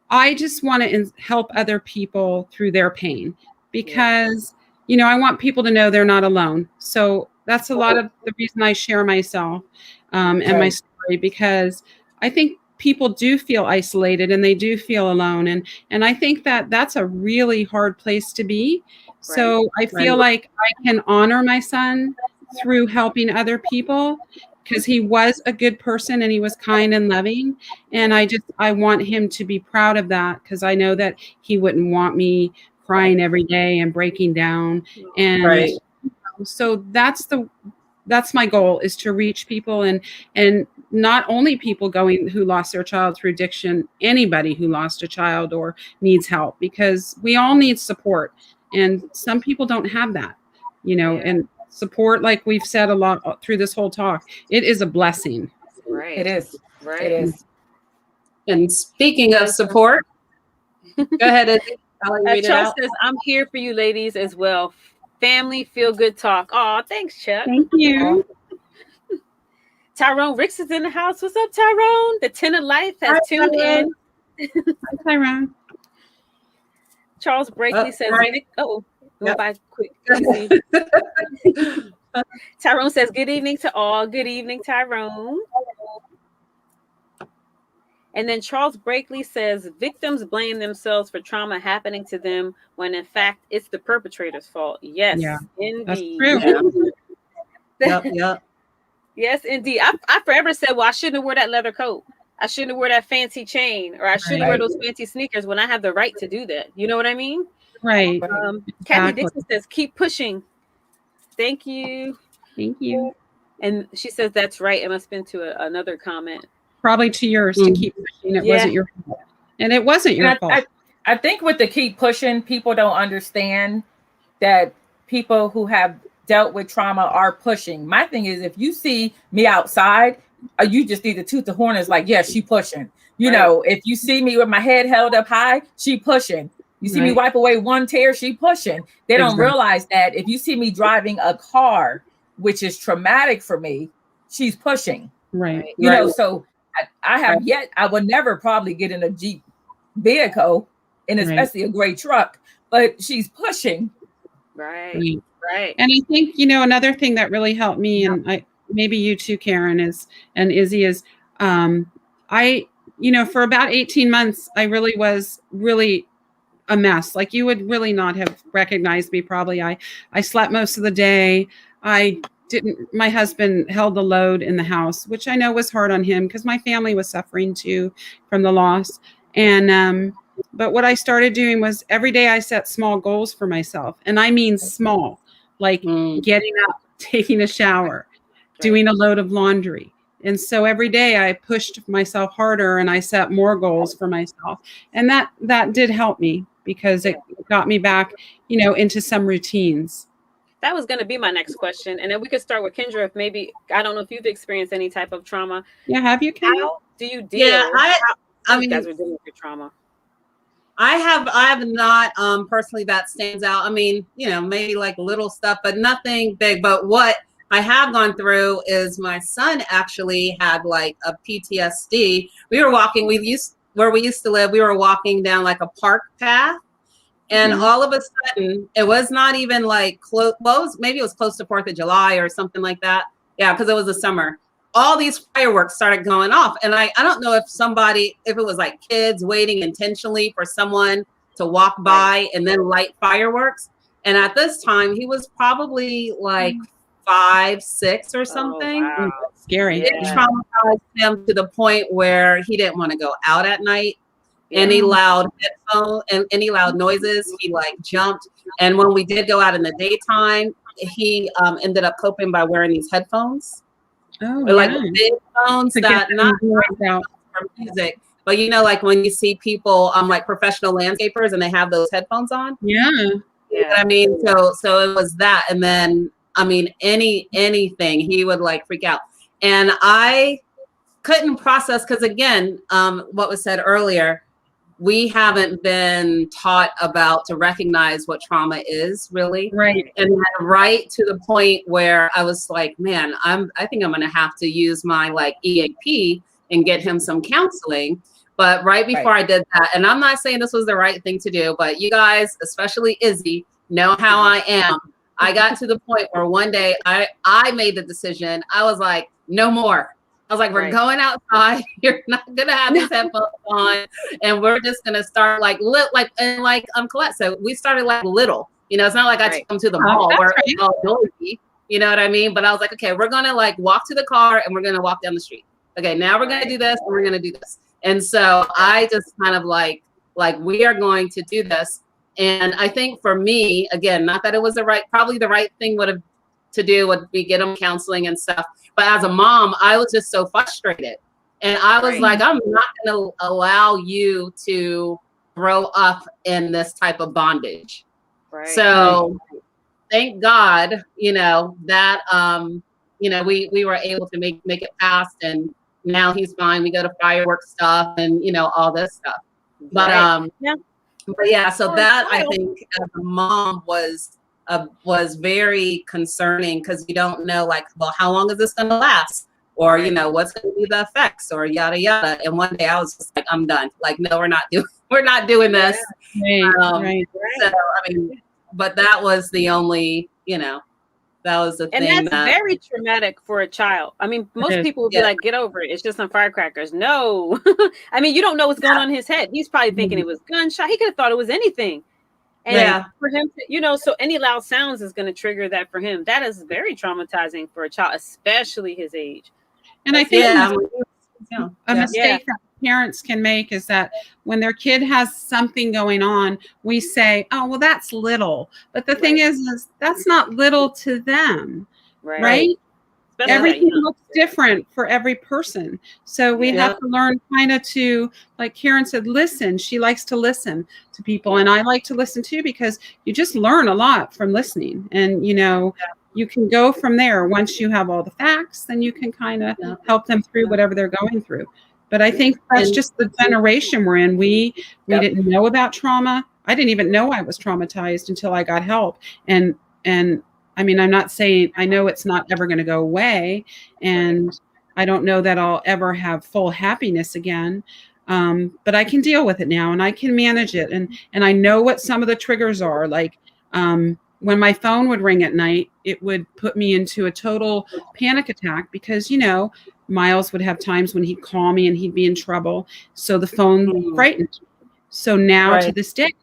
I just want to help other people through their pain, because I want people to know they're not alone. So that's a lot of the reason I share myself and my story, because I think people do feel isolated and they do feel alone. And I think that that's a really hard place to be. So I feel like I can honor my son through helping other people, because he was a good person and he was kind and loving. And I want him to be proud of that, because I know that he wouldn't want me crying every day and breaking down. And so that's my goal, is to reach people, and not only people who lost their child through addiction, anybody who lost a child or needs help, because we all need support. And some people don't have that, and support, like we've said a lot through this whole talk, it is a blessing. Right. It is. Right. It is. And speaking of support, go ahead, Izzy. Chuck says, "I'm here for you ladies as well. Family feel good talk." Oh, thanks, Chuck. Thank you. Tyrone Ricks is in the house. What's up, Tyrone? The 10 of Life has tuned in. Hi, Tyrone. Charles Brakely says, by quick. Tyrone says, "Good evening to all." Good evening, Tyrone. And then Charles Brakely says, "Victims blame themselves for trauma happening to them when in fact it's the perpetrator's fault." Yes, indeed. That's true. Yep. Yes, indeed. I forever said, well, I shouldn't have wore that leather coat. I shouldn't have wore that fancy chain, or I shouldn't wear those fancy sneakers when I have the right to do that. You know what I mean? Right. Kathy Dixon says, "Keep pushing." Thank you. Thank you. And she says, "That's right." It must have been to another comment. Probably to yours, to keep pushing. It wasn't your fault. And it wasn't your fault. I think with the keep pushing, people don't understand that people who have dealt with trauma are pushing. My thing is, if you see me outside, you just need to toot the horn. It's like, she pushing. You know, if you see me with my head held up high, she pushing. You see me wipe away one tear, she pushing. They don't realize that if you see me driving a car, which is traumatic for me, she's pushing. Right. You know, so I would never probably get in a Jeep vehicle, and especially a gray truck, but she's pushing. Right. And I think, another thing that really helped me, and maybe you too, Karen, and Izzy, is for about 18 months, I really was a mess. Like, you would really not have recognized me probably. I slept most of the day. My husband held the load in the house, which I know was hard on him because my family was suffering too from the loss. And, but what I started doing was every day I set small goals for myself. And I mean small, like getting up, taking a shower, doing a load of laundry. And so every day I pushed myself harder and I set more goals for myself. And that did help me, because it got me back, into some routines. That was going to be my next question. And then we could start with Kendra. If maybe, I don't know if you've experienced any type of trauma. Yeah. Have you, Kendra? How do you deal? Yeah, I mean, you guys were dealing with your trauma. I have not personally that stands out. I mean, maybe like little stuff, but nothing big. But what I have gone through is my son actually had like a PTSD. We were walking, where we used to live, we were walking down like a park path. And all of a sudden, it was not even like close. Well, maybe it was close to 4th of July or something like that. Yeah, because it was the summer. All these fireworks started going off. And I don't know if it was like kids waiting intentionally for someone to walk by and then light fireworks. And at this time, he was probably like 5, 6 or something. Oh, wow. Scary. It traumatized him to the point where he didn't want to go out at night. Yeah. Any loud headphones and any loud noises, he like jumped. And when we did go out in the daytime, he ended up coping by wearing these headphones. Oh, like big phones that not for music, but you know, like when you see people like professional landscapers and they have those headphones on. Yeah. You know what I mean? So it was that, and then I mean anything he would like freak out, and I couldn't process because again, what was said earlier, we haven't been taught about to recognize what trauma is really. Right. And right to the point where I was like, man, I think I'm going to have to use my like EAP and get him some counseling. But right before I did that, and I'm not saying this was the right thing to do, but you guys, especially Izzy, know how I am. I got to the point where one day I made the decision. I was like, no more. I was like, we're going outside. You're not gonna have these headphones on, and we're just gonna start like Colette said, we started like little. You know, it's not like I took them to the mall where it's all noisy. You know what I mean? But I was like, okay, we're gonna like walk to the car and we're gonna walk down the street. Okay, now we're gonna do this and we're gonna do this. And so I just kind of like we are going to do this. And I think for me, again, not that it was probably the right thing to do would be get them counseling and stuff. But as a mom, I was just so frustrated. And I was like, I'm not going to allow you to grow up in this type of bondage. Right. So thank God, you know, that, you know, we were able to make it past, and now he's fine. We go to fireworks stuff and, you know, all this stuff. But, so that I think as a mom was very concerning, because you don't know, like, well, how long is this going to last? Or, you know, what's going to be the effects, or yada, yada. And one day I was just like, I'm done. Like, no, we're not doing this. Right. So, I mean, but that was the only, you know, that was the thing. And that's very traumatic for a child. I mean, most people would be like, get over it. It's just some firecrackers. No. I mean, you don't know what's going on in his head. He's probably thinking it was gunshot. He could have thought it was anything. And for him to, you know, so any loud sounds is going to trigger that for him. That is very traumatizing for a child, especially his age. And I think a mistake that parents can make is that when their kid has something going on, we say, oh, well, that's little. But the thing is that's not little to them, right? Everything looks different for every person. So we have to learn kind of to, like Karen said, listen. She likes to listen to people. And I like to listen too, because you just learn a lot from listening. And, you know, you can go from there. Once you have all the facts, then you can kind of help them through whatever they're going through. But I think that's just the generation we're in. We didn't know about trauma. I didn't even know I was traumatized until I got help. And I mean, I'm not saying, I know it's not ever going to go away, and I don't know that I'll ever have full happiness again. But I can deal with it now, and I can manage it. And I know what some of the triggers are. Like when my phone would ring at night, it would put me into a total panic attack, because, you know, Miles would have times when he'd call me and he'd be in trouble. So the phone frightened. So now to this day,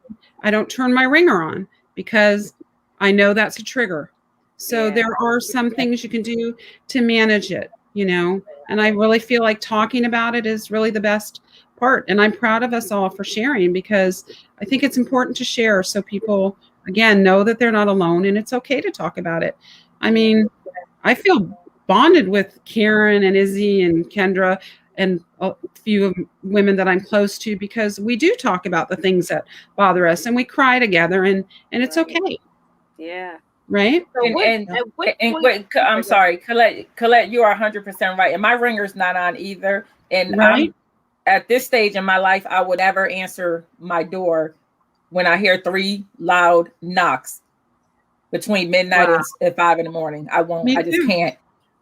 I don't turn my ringer on, because I know that's a trigger. So there are some things you can do to manage it, you know, and I really feel like talking about it is really the best part. And I'm proud of us all for sharing, because I think it's important to share so people, again, know that they're not alone, and it's okay to talk about it. I mean, I feel bonded with Karen and Izzy and Kendra and a few women that I'm close to, because we do talk about the things that bother us, and we cry together, and it's okay. Yeah. Right. I'm sorry, Colette, you are 100% right. And my ringer's not on either. And I'm at this stage in my life, I would never answer my door when I hear 3 loud knocks between midnight and 5 in the morning. I won't. I just can't.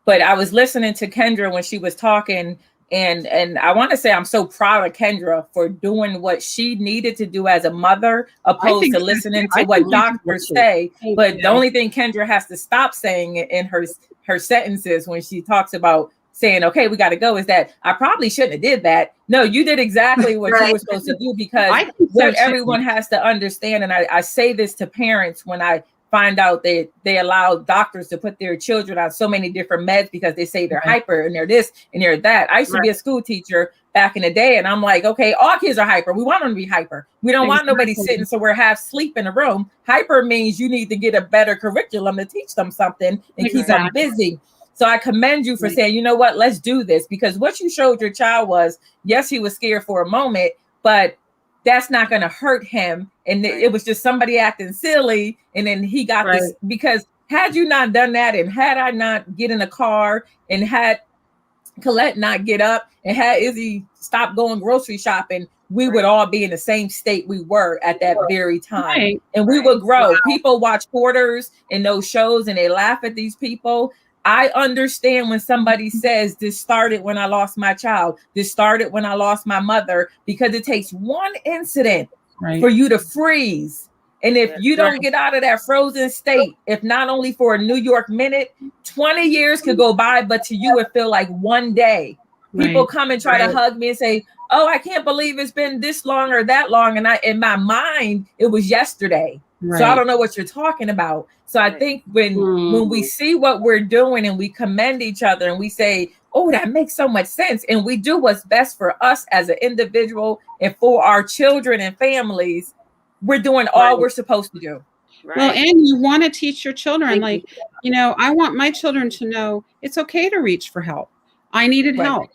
But I was listening to Kendra when she was talking And I want to say I'm so proud of Kendra for doing what she needed to do as a mother, opposed to listening to what doctors say. But the only thing Kendra has to stop saying in her sentences when she talks about saying, okay, we got to go, is that I probably shouldn't have did that. No, you did exactly what you were supposed to do, because what everyone has to understand, and I say this to parents when I find out that they allow doctors to put their children on so many different meds because they say they're hyper and they're this and they're that. I used to be a school teacher back in the day, and I'm like, okay, all kids are hyper. We want them to be hyper. We don't want nobody sitting so we're half asleep in a room. Hyper means you need to get a better curriculum to teach them something and keep them busy. So I commend you for saying, you know what, let's do this, because what you showed your child was, yes, he was scared for a moment, but that's not going to hurt him. And it was just somebody acting silly. And then he got this, because had you not done that, and had I not get in a car, and had Colette not get up, and had Izzy stop going grocery shopping, we would all be in the same state we were at that very time. And we would grow. People watch Hoarders and those shows and they laugh at these people. I understand when somebody says this started when I lost my child, this started when I lost my mother, because it takes one incident for you to freeze. And if you don't get out of that frozen state, if not only for a New York minute, 20 years could go by, but to you it feel like one day. People come and try to hug me and say, oh, I can't believe it's been this long or that long. And in my mind, it was yesterday. So I don't know what you're talking about. So I think when we see what we're doing and we commend each other and we say, oh, that makes so much sense, and we do what's best for us as an individual and for our children and families, we're doing all we're supposed to do. Well, and you want to teach your children, I want my children to know it's okay to reach for help. I needed help.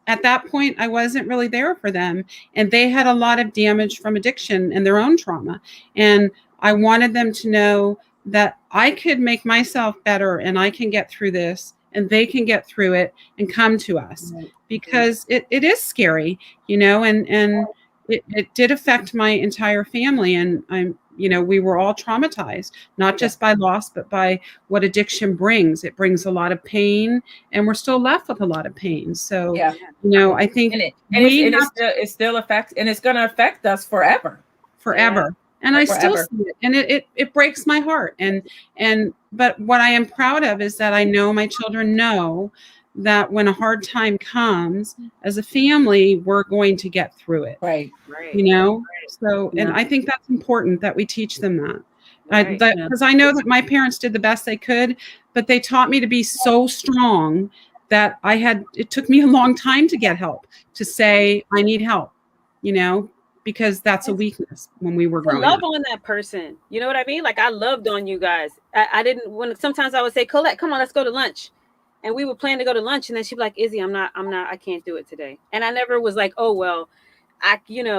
At that point, I wasn't really there for them. And they had a lot of damage from addiction and their own trauma. And I wanted them to know that I could make myself better and I can get through this and they can get through it and come to us, because it is scary, and it did affect my entire family. And we were all traumatized, not just by loss, but by what addiction brings. It brings a lot of pain, and we're still left with a lot of pain. So, I think it still affects, and it's going to affect us forever. And I still see it, and it breaks my heart. But what I am proud of is that I know my children know that when a hard time comes, as a family, we're going to get through it. So, and I think that's important that we teach them that. Because I know that my parents did the best they could, but they taught me to be so strong that it took me a long time to get help, to say, I need help, because that's a weakness when we were growing up. Love on that person. You know what I mean? Like, I loved on you guys. Sometimes I would say, Colette, come on, let's go to lunch. And we would plan to go to lunch, and then she'd be like, Izzy, I can't do it today. And I never was like, oh, well,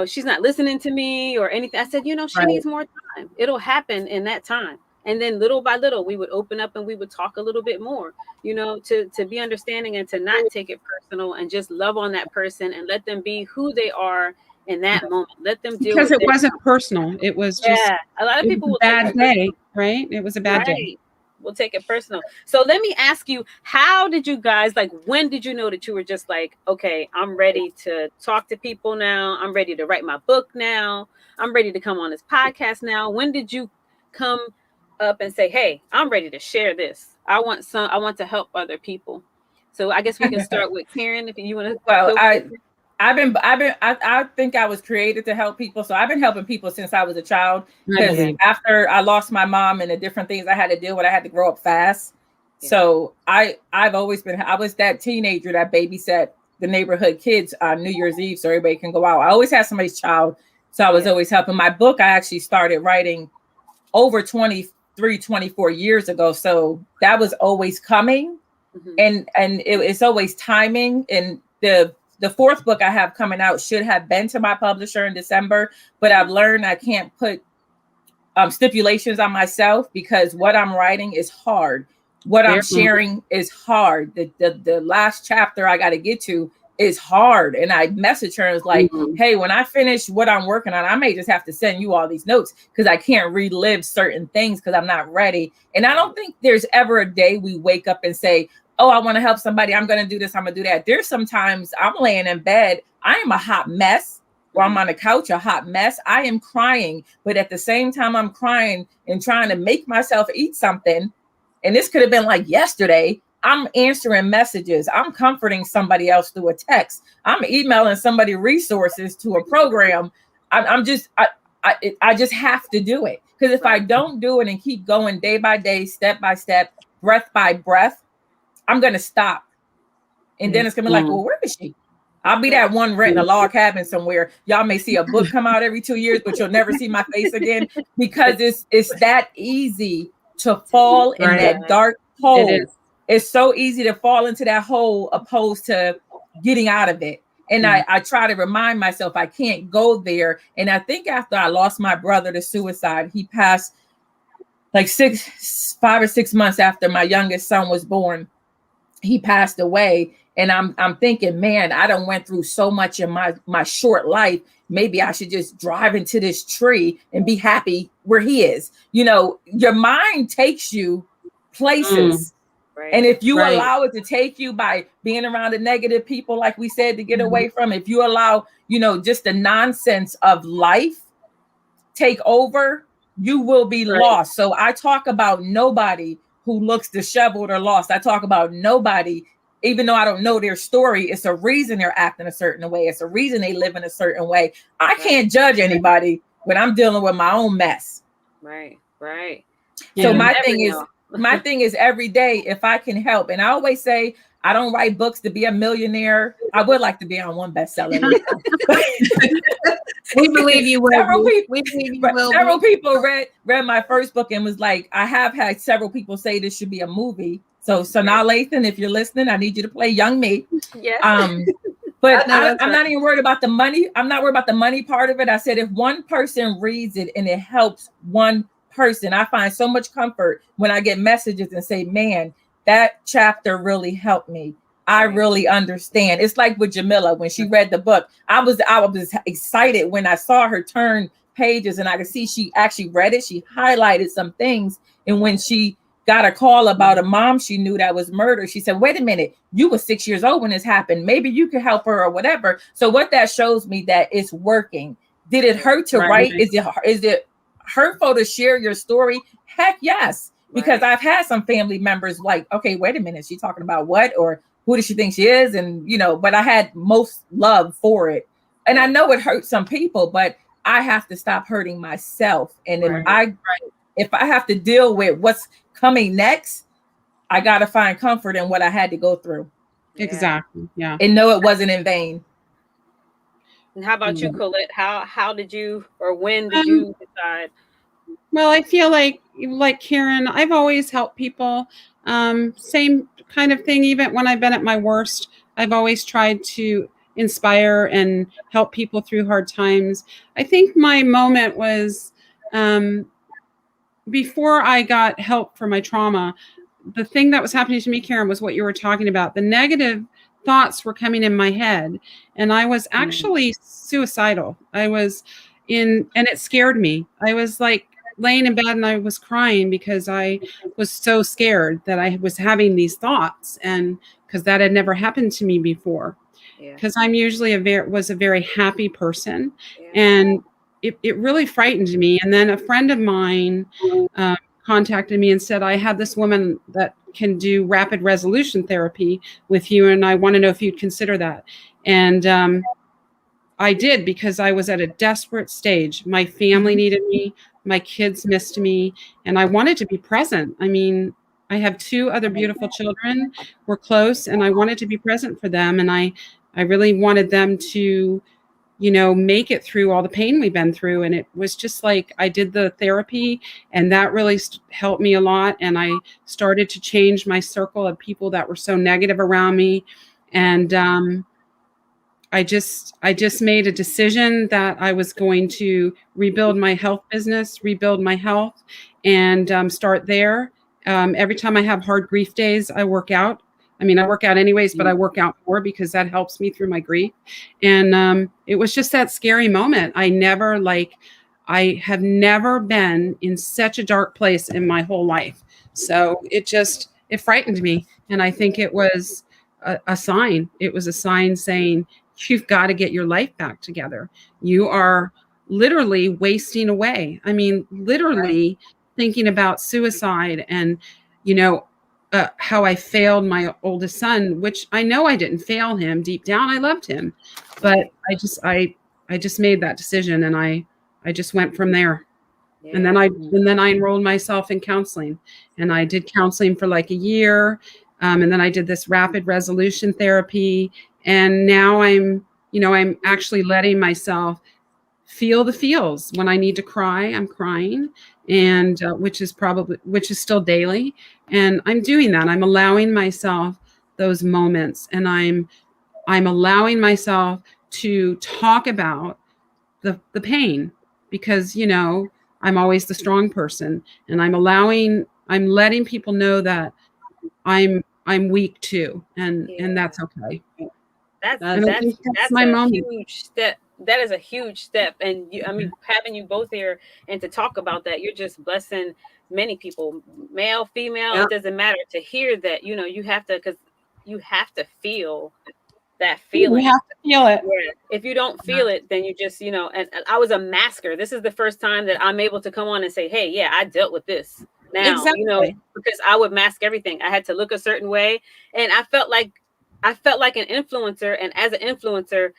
she's not listening to me or anything. I said, she needs more time. It'll happen in that time. And then little by little, we would open up and we would talk a little bit more, to be understanding and to not take it personal, and just love on that person and let them be who they are in that moment. Let them deal with it. Because it wasn't personal. It was just a lot of people will bad day, right? It was a bad day. We'll take it personal. So let me ask you, how did you guys, when did you know that you were just like, okay, I'm ready to talk to people now. I'm ready to write my book now. I'm ready to come on this podcast now. When did you come up and say, hey, I'm ready to share this? I want to help other people. So I guess we can start with Karen, if you want to. Well, I think I was created to help people. So I've been helping people since I was a child. Because after I lost my mom and the different things I had to deal with, I had to grow up fast. Yeah. So I was that teenager that babysat the neighborhood kids on New Year's Eve so everybody can go out. I always had somebody's child. So I was always helping. My book, I actually started writing over 24 years ago. So that was always coming. Mm-hmm. And it's always timing. And the fourth book I have coming out should have been to my publisher in December, but I've learned I can't put stipulations on myself, because what I'm writing is hard. What I'm sharing is hard. The last chapter I got to get to is hard. And I messaged her and was like, hey, when I finish what I'm working on, I may just have to send you all these notes, because I can't relive certain things because I'm not ready. And I don't think there's ever a day we wake up and say, oh, I want to help somebody, I'm going to do this, I'm going to do that. There's sometimes I'm laying in bed, I am a hot mess, or I'm on the couch, a hot mess. I am crying, but at the same time I'm crying and trying to make myself eat something, and this could have been like yesterday, I'm answering messages, I'm comforting somebody else through a text, I'm emailing somebody resources to a program. I just have to do it, because if I don't do it and keep going day by day, step by step, breath by breath, I'm going to stop. And then it's going to be like, well, where is she? I'll be that one renting a log cabin somewhere. Y'all may see a book come out every 2 years, but you'll never see my face again, because it's that easy to fall in that dark hole. It's so easy to fall into that hole opposed to getting out of it. And I try to remind myself I can't go there. And I think after I lost my brother to suicide, he passed like 5 or 6 months after my youngest son was born. He passed away. And I'm thinking, man, I done went through so much in my short life. Maybe I should just drive into this tree and be happy where he is. You know, your mind takes you places. And if you allow it to take you by being around the negative people, like we said, to get away from, if you allow, you know, just the nonsense of life take over, you will be lost. So I talk about nobody who looks disheveled or lost. I talk about nobody, even though I don't know their story, it's a reason they're acting a certain way. It's a reason they live in a certain way. I can't judge anybody when I'm dealing with my own mess. So my thing is every day, if I can help, and I always say, I don't write books to be a millionaire. I would like to be on one bestseller list. We believe you will. Several people read my first book and was like, I have had several people say this should be a movie. So now, Lathan, if you're listening, I need you to play young me. Yes. But I'm not even worried about the money. I'm not worried about the money part of it. I said, if one person reads it and it helps one person, I find so much comfort when I get messages and say, man, that chapter really helped me. I really understand. It's like with Jamila, when she read the book, I was excited when I saw her turn pages and I could see she actually read it. She highlighted some things. And when she got a call about a mom she knew that was murdered, she said, wait a minute, you were 6 years old when this happened. Maybe you could help her or whatever. So what that shows me, that it's working. Did it hurt to write? Is it hurtful to share your story? Heck yes. Because I've had some family members like, okay, wait a minute, she's talking about what? Or who does she think she is? And, you know, but I had most love for it. And I know it hurts some people, but I have to stop hurting myself. And if I have to deal with what's coming next, I got to find comfort in what I had to go through. Exactly. Yeah. And know it wasn't in vain. And how about you, Colette? How did you, or when did you decide? Well, I feel like Karen, I've always helped people. Same kind of thing. Even when I've been at my worst, I've always tried to inspire and help people through hard times. I think my moment was before I got help for my trauma. The thing that was happening to me, Karen, was what you were talking about. The negative thoughts were coming in my head, and I was actually suicidal. And it scared me. I was like laying in bed and I was crying because I was so scared that I was having these thoughts, and because that had never happened to me before. Because I'm usually was a very happy person, and it really frightened me. And then a friend of mine contacted me and said, I have this woman that can do rapid resolution therapy with you, and I want to know if you'd consider that. And I did, because I was at a desperate stage. My family needed me. My kids missed me, and I wanted to be present. I mean, I have 2 other beautiful children. We're close, and I wanted to be present for them. And I really wanted them to, you know, make it through all the pain we've been through. And it was just like, I did the therapy, and that really helped me a lot. And I started to change my circle of people that were so negative around me. And I just made a decision that I was going to rebuild my health business, rebuild my health, and start there. Every time I have hard grief days, I work out. I mean, I work out anyways, but I work out more because that helps me through my grief. And it was just that scary moment. I have never been in such a dark place in my whole life. So it just it frightened me. And I think it was a sign. It was a sign saying, you've got to get your life back together. You are literally wasting away. I mean, literally thinking about suicide and, how I failed my oldest son, which I know I didn't fail him. Deep down, I loved him. But I just made that decision, and I just went from there. Yeah. And then I enrolled myself in counseling, and I did counseling for like a year. And then I did this rapid resolution therapy. And now I'm actually letting myself feel the feels. When I need to cry, I'm crying, and which is still daily. And I'm doing that. I'm allowing myself those moments, and I'm allowing myself to talk about the pain, because, I'm always the strong person, and I'm letting people know that I'm weak too. And that's okay. That's my moment. Huge step. That is a huge step. And having you both here and to talk about that, you're just blessing many people, male, female, it doesn't matter, to hear that, you have to, because you have to feel that feeling. You have to feel it. Yeah. If you don't feel it, then you just, and I was a masker. This is the first time that I'm able to come on and say, hey, yeah, I dealt with this now, exactly. Because I would mask everything. I had to look a certain way. And I felt like an influencer. And as an influencer,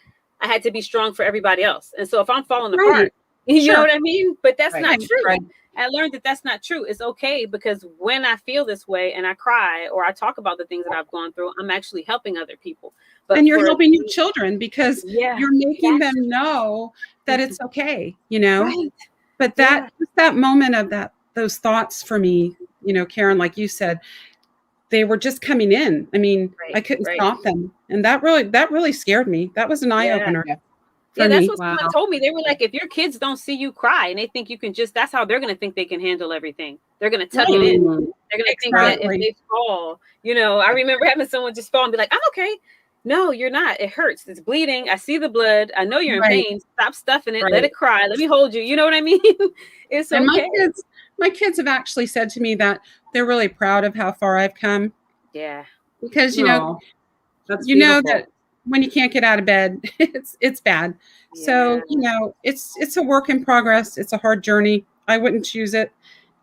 I had to be strong for everybody else. And so if I'm falling apart, you know what I mean? But that's not true. Right. I learned that that's not true. It's okay, because when I feel this way and I cry or I talk about the things that I've gone through, I'm actually helping other people. And you're helping your children, because you're making them know that it's okay, Right. But that moment of those thoughts for me, Karen, like you said, they were just coming in. I mean, I couldn't stop them. And that really scared me. That was an eye opener. Yeah, that's what someone told me. They were like, if your kids don't see you cry and they think you can that's how they're going to think they can handle everything. They're going to tuck it in. They're going to think that if they fall, I remember having someone just fall and be like, I'm okay. No, you're not. It hurts. It's bleeding. I see the blood. I know you're in pain. Stop stuffing it. Let it cry. Let me hold you. You know what I mean? It's okay. And my kids have actually said to me that they're really proud of how far I've come. Yeah. Because, that when you can't get out of bed, it's bad. Yeah. So, it's a work in progress. It's a hard journey. I wouldn't choose it.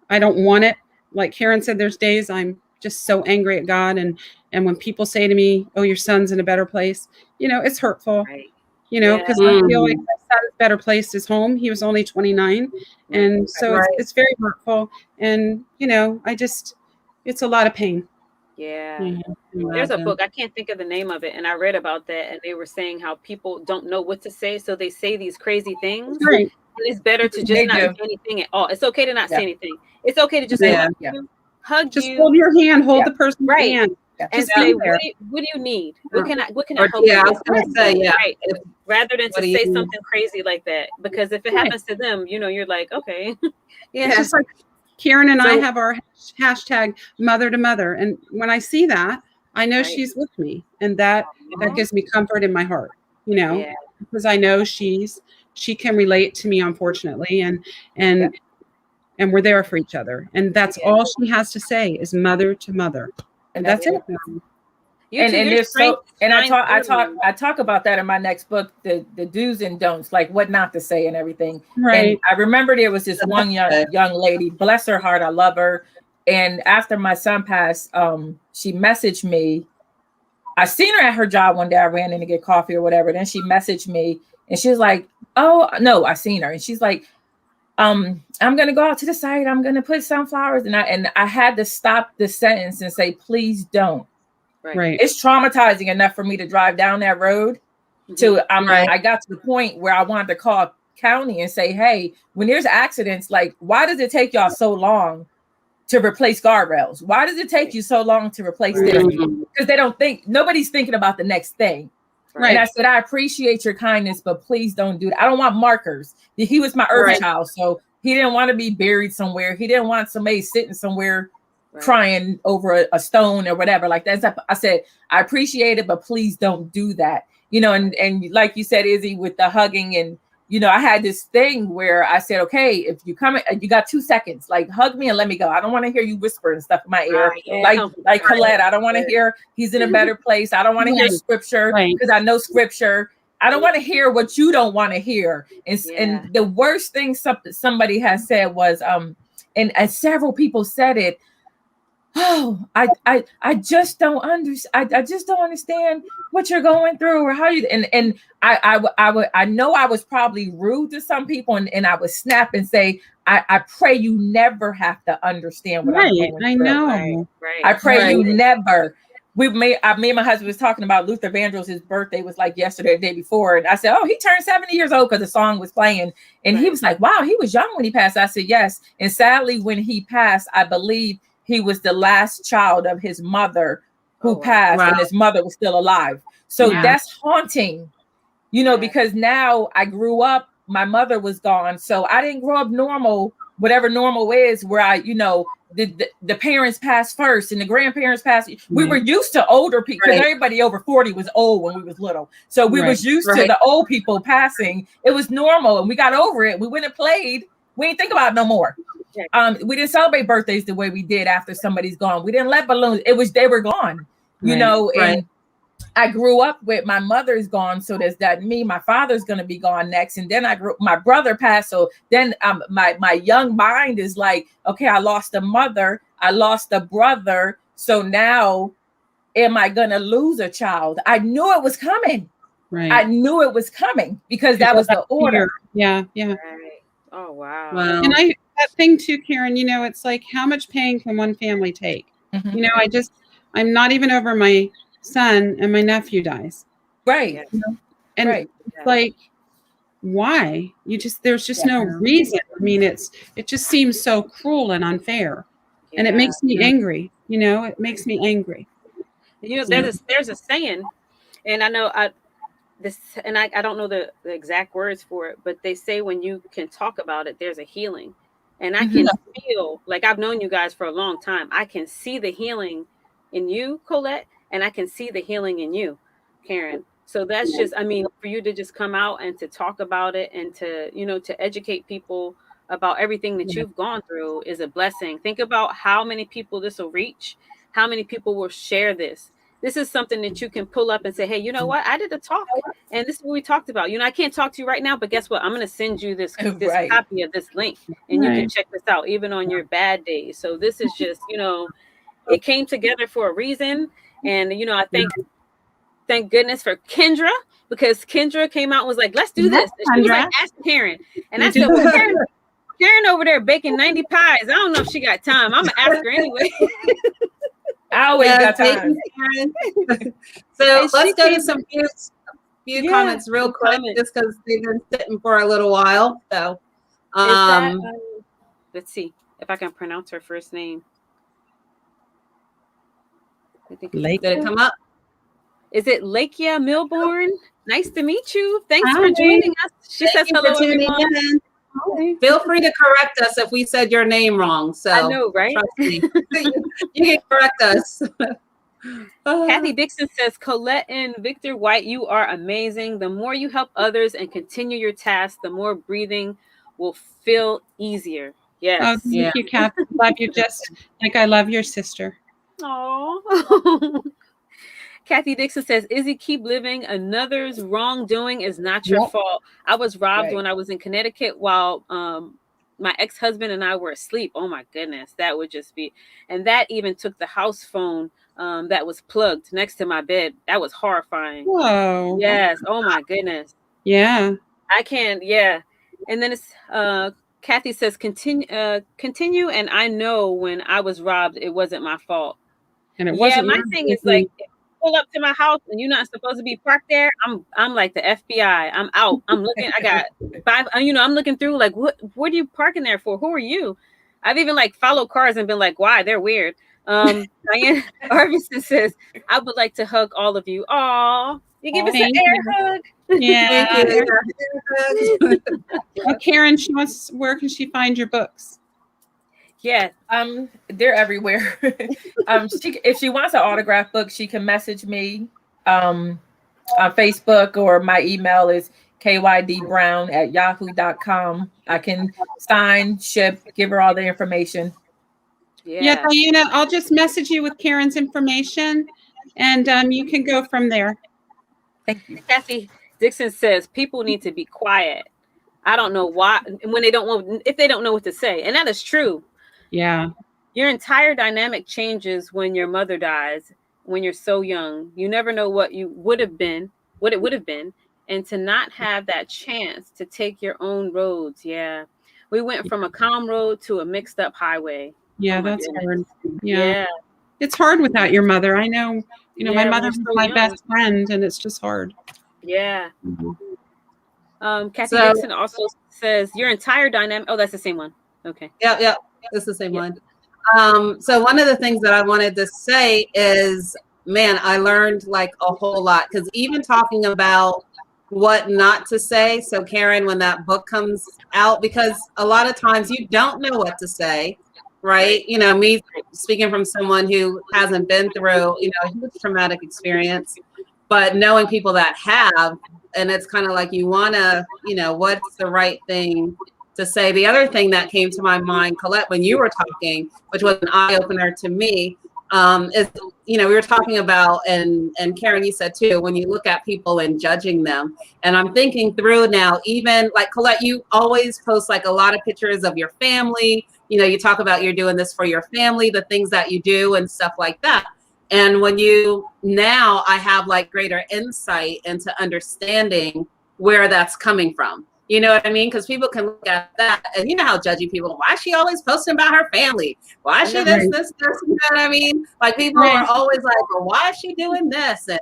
I don't want it. Like Karen said, there's days I'm just so angry at God. And when people say to me, oh, your son's in a better place, it's hurtful, because I feel like my son's better place is home. He was only 29. And so it's very hurtful. And, it's a lot of pain. Yeah. There's a book, I can't think of the name of it, and I read about that, and they were saying how people don't know what to say, so they say these crazy things. Right. And it's better to just not say anything at all. It's okay to not say anything. It's okay to just hug just you. Hold your hand, hold the person's hand. And say, what do you need? What can I help you? I was going to say, right. Rather than to say something crazy like that, because if it happens to them, you're like, okay. It's just like Karen and I have our hashtag mother to mother. And when I see that, I know she's with me. And that gives me comfort in my heart, because I know she can relate to me, unfortunately. And we're there for each other. And that's all she has to say is mother to mother. And that's it. I talk about that in my next book, the do's and don'ts, like what not to say and everything. Right. And I remember there was this one young lady, bless her heart, I love her. And after my son passed, she messaged me. I seen her at her job one day. I ran in to get coffee or whatever. Then she messaged me and she was like, oh no, I seen her. And she's like, I'm going to go out to the site. I'm going to put sunflowers. And I had to stop the sentence and say, please don't. Right. It's traumatizing enough for me to drive down that road I got to the point where I wanted to call county and say, hey, when there's accidents, like, why does it take y'all so long to replace guardrails? Why does it take you so long to replace this? Because nobody's thinking about the next thing. Right. And I said, I appreciate your kindness, but please don't do that. I don't want markers. He was my earth child, so he didn't want to be buried somewhere. He didn't want somebody sitting somewhere crying over a stone or whatever like that. I said, I appreciate it, but please don't do that. And like you said, Izzy, with the hugging you know, I had this thing where I said, okay, if you come, you got 2 seconds, like hug me and let me go. I don't want to hear you whisper and stuff in my ear. Like Colette, I don't want to hear he's in a better place. I don't want to hear scripture because I know scripture. I don't want to hear what you don't want to hear. And the worst thing somebody has said was, and several people said it. Oh, I just don't understand. I just don't understand what you're going through or how you. And I know I was probably rude to some people, and I would snap and say, I pray you never have to understand what I'm going through. I know. Right. I pray you never. Me and my husband was talking about Luther Vandross. His birthday was like yesterday, the day before. And I said, oh, he turned 70 years old because the song was playing. And he was like, wow, he was young when he passed. I said, yes. And sadly, when he passed, I believe he was the last child of his mother who passed, and his mother was still alive. So that's haunting, you know, because now I grew up, my mother was gone. So I didn't grow up normal, whatever normal is, where I, you know, the parents passed first and the grandparents passed. We were used to older people because everybody over 40 was old when we was little. So we was used to the old people passing. It was normal and we got over it. We went and played. We didn't think about it no more. We didn't celebrate birthdays the way we did after somebody's gone. We didn't let balloons. They were gone, you know, and I grew up with my mother's gone. So there's that me, my father's going to be gone next. And then my brother passed. So then my young mind is like, okay, I lost a mother. I lost a brother. So now am I going to lose a child? I knew it was coming. I knew it was coming because that was the order. Yeah. Oh, wow. And that thing too, Karen, you know, it's like, how much pain can one family take? You know, I'm not even over my son and my nephew dies. You know? And it's like, why? There's just no reason. I mean, it just seems so cruel and unfair. And it makes me angry. You know, it makes me angry. You know, there's a saying, and I know I don't know the exact words for it, but they say when you can talk about it, there's a healing. And I can feel, like, I've known you guys for a long time. I can see the healing in you, Colette, and I can see the healing in you, Karen. So that's just, I mean, for you to just come out and to talk about it and to, you know, to educate people about everything that you've gone through is a blessing. Think about how many people this will reach, how many people will share this. This is something that you can pull up and say, hey, you know what? I did a talk and this is what we talked about. You know, I can't talk to you right now, but guess what? I'm going to send you this copy of this link and you can check this out even on your bad days. So this is just, you know, it came together for a reason. And, you know, I thank goodness for Kendra, because Kendra came out and was like, let's do this. And she was like, ask Karen. And I said, well, Karen over there baking 90 pies. I don't know if she got time. I'm going to ask her anyway. I always got time. So let's go to some few comments real quick, just because they've been sitting for a little while. So, let's see if I can pronounce her first name. I think did it come up? Is it Lakia Milbourne? Nice to meet you. Thanks for joining us. She says hello, everyone. Feel free to correct us if we said your name wrong. So I know, right? Trust me. You can correct us. Kathy Dixon says, Colette and Victor White, you are amazing. The more you help others and continue your tasks, the more breathing will feel easier. Yes. Oh, thank you, Kathy. Love you just like I love your sister. Oh. Kathy Dixon says, Izzy, keep living. Another's wrongdoing is not your fault. I was robbed when I was in Connecticut while my ex-husband and I were asleep. Oh my goodness, that would just be, and that even took the house phone that was plugged next to my bed. That was horrifying. Whoa. Yes. Oh my goodness. Yeah. I can't. Yeah. And then it's Kathy says, continue. And I know when I was robbed, it wasn't my fault. And it wasn't. My thing is like, pull up to my house and you're not supposed to be parked there. I'm like the FBI. I'm out. I'm looking. I got 5. I'm looking through like, what are you parking there for? Who are you? I've even like followed cars and been like, why? They're weird. Diane Arvison says, I would like to hug all of you. Aw, you give us an air hug. Yeah. Thank you. Well, Karen, where can she find your books? Yeah, they're everywhere. If she wants an autograph book, she can message me on Facebook, or my email is kydbrown@yahoo.com. I can sign, ship, give her all the information. Yeah, Diana, I'll just message you with Karen's information, and you can go from there. Thank you. Kathy Dixon says people need to be quiet. I don't know why, when they don't want, if they don't know what to say, and that is true. Yeah, your entire dynamic changes when your mother dies. When you're so young, you never know what you would have been, what it would have been, and to not have that chance to take your own roads. Yeah, we went from a calm road to a mixed up highway. Yeah, that's hard. Yeah. It's hard without your mother. I know, my mother was my best friend, and it's just hard. Yeah. Kathy Dixon also says your entire dynamic. Oh, that's the same one. Okay. Yep. It's the same one. So one of the things that I wanted to say is, man, I learned like a whole lot, because even talking about what not to say. So Karen, when that book comes out, because a lot of times you don't know what to say, right? Me speaking from someone who hasn't been through, a huge traumatic experience, but knowing people that have, and it's kind of like you want to, what's the right thing to say. The other thing that came to my mind, Colette, when you were talking, which was an eye-opener to me, is, we were talking about, and Karen, you said too, when you look at people and judging them. And I'm thinking through now, even like Colette, you always post like a lot of pictures of your family. You talk about you're doing this for your family, the things that you do and stuff like that. And now I have like greater insight into understanding where that's coming from. You know what I mean? Because people can look at that, and you know how judgy people, why is she always posting about her family? Why is she this, you know what I mean? Like people are always like, well, why is she doing this? And,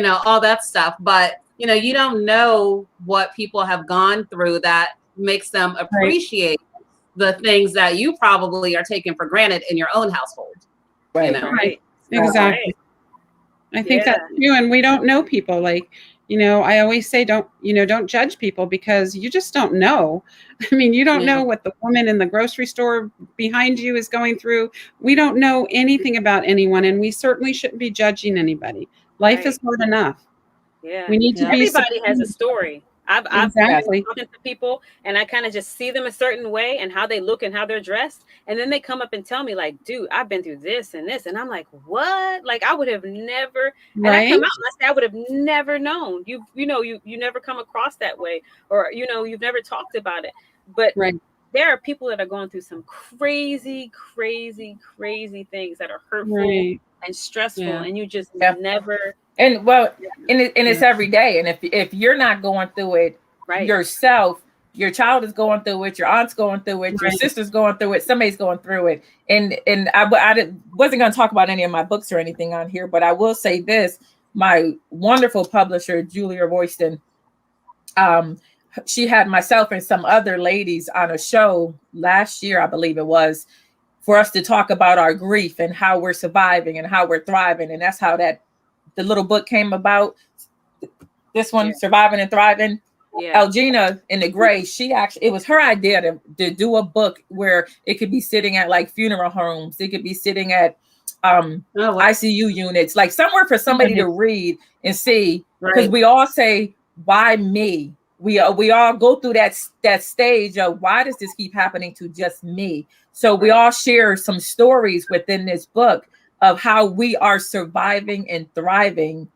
all that stuff. But, you don't know what people have gone through that makes them appreciate the things that you probably are taking for granted in your own household. Right. Exactly. I think that's true. And we don't know people. Like, I always say, don't judge people, because you just don't know. I mean, you don't know what the woman in the grocery store behind you is going through. We don't know anything about anyone, and we certainly shouldn't be judging anybody. Life is hard enough. Yeah. We need to be. Everybody has a story. I've Exactly. talking to people, and I kind of just see them a certain way and how they look and how they're dressed, and then they come up and tell me like, "Dude, I've been through this and this," and I'm like, "What?" Like I would have never. And I come out and I say, I would have never known. You never come across that way, or you've never talked about it. But there are people that are going through some crazy things that are hurtful and stressful, and you just never. And it's every day. And if you're not going through it yourself, your child is going through it, your aunt's going through it, your sister's going through it, somebody's going through it. And I wasn't going to talk about any of my books or anything on here, but I will say this: my wonderful publisher, Julia Royston, she had myself and some other ladies on a show last year, I believe it was, for us to talk about our grief and how we're surviving and how we're thriving. And that's how the little book came about. This one, Surviving and Thriving. Elgina in the Gray, it was her idea to do a book where it could be sitting at like funeral homes. It could be sitting at ICU units, like somewhere for somebody to read and see. Because we all say, why me? We all go through that stage of, why does this keep happening to just me? So we all share some stories within this book of how we are surviving and thriving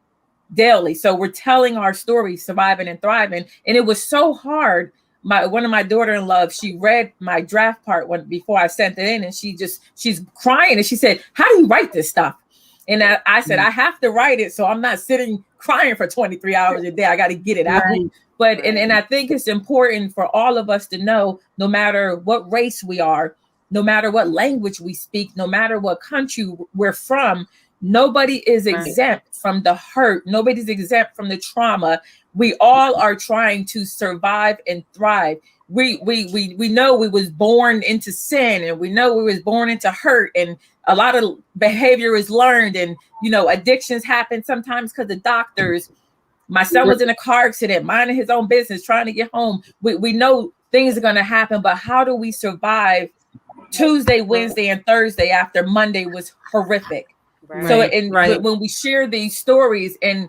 daily. So we're telling our stories, surviving and thriving. And it was so hard. One of my daughter-in-law, she read my draft part before I sent it in, and she's crying, and she said, "How do you write this stuff?" And I said, I have to write it, so I'm not sitting crying for 23 hours a day. I got to get it out. But and I think it's important for all of us to know, no matter what race we are, no matter what language we speak, no matter what country we're from, nobody is exempt from the hurt. Nobody's exempt from the trauma. We all are trying to survive and thrive. We know we was born into sin, and we know we was born into hurt, and a lot of behavior is learned, and addictions happen sometimes because of doctors. My son was in a car accident, minding his own business, trying to get home. We know things are going to happen, but how do we survive Tuesday, Wednesday, and Thursday after Monday was horrific? So when we share these stories, and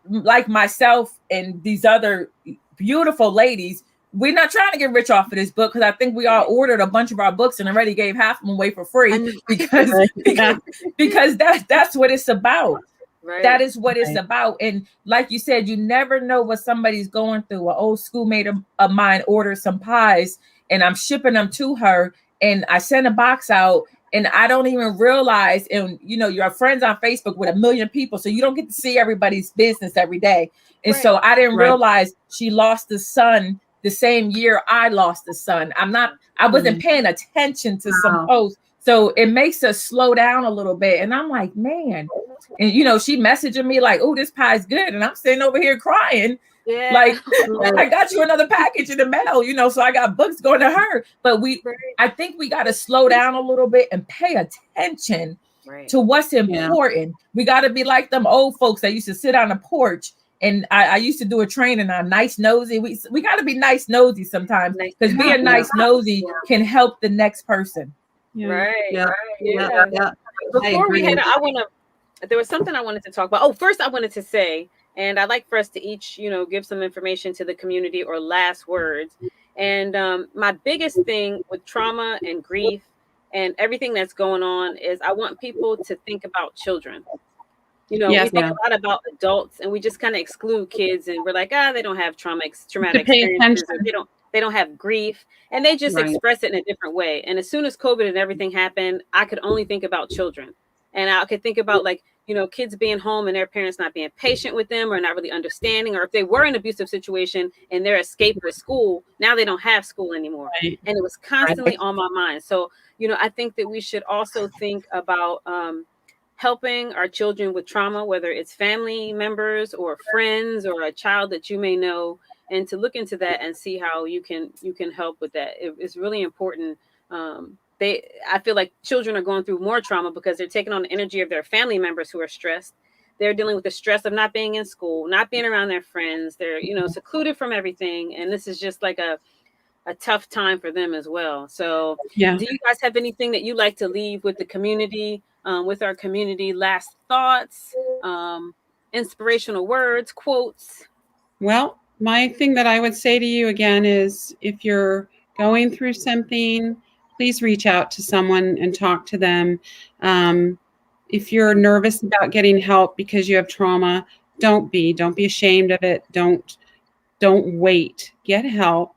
like myself and these other beautiful ladies, we're not trying to get rich off of this book, because I think we all ordered a bunch of our books and already gave half of them away for free because that's what it's about. Right. That is what it's about. And like you said, you never know what somebody's going through. An old schoolmate of mine ordered some pies, and I'm shipping them to her, and I sent a box out, and I don't even realize, and you're friends on Facebook with 1 million people, so you don't get to see everybody's business every day. And so I didn't realize she lost a son the same year I lost a son. I wasn't paying attention to some posts. So it makes us slow down a little bit. And I'm like, man. And she messaging me like, oh, this pie's good. And I'm sitting over here crying. Yeah. Like, I got you another package in the mail, so I got books going to her. But I think we got to slow down a little bit and pay attention to what's important. We got to be like them old folks that used to sit on a porch. And I used to do a training on nice nosy. We got to be nice nosy sometimes, because being nice nosy can help the next person. Yeah. Right. Before we head, there was something I wanted to talk about. Oh, first I wanted to say, and I'd like for us to each, give some information to the community or last words. And my biggest thing with trauma and grief and everything that's going on is I want people to think about children. We think a lot about adults, and we just kind of exclude kids, and we're like, they don't have traumatic experiences, or they don't have grief, and they just express it in a different way. And as soon as COVID and everything happened, I could only think about children, and I could think about kids being home and their parents not being patient with them or not really understanding, or if they were in an abusive situation and their escape was school, now they don't have school anymore, and it was constantly on my mind. So I think that we should also think about helping our children with trauma, whether it's family members or friends or a child that you may know, and to look into that and see how you can help with that. It's really important. I feel like children are going through more trauma because they're taking on the energy of their family members who are stressed. They're dealing with the stress of not being in school, not being around their friends. They're, secluded from everything. And this is just like a tough time for them as well. So do you guys have anything that you like to leave with the community, with our community? Last thoughts, inspirational words, quotes? Well, my thing that I would say to you again is, if you're going through something, please reach out to someone and talk to them. If you're nervous about getting help because you have trauma, don't be ashamed of it. Don't wait, get help.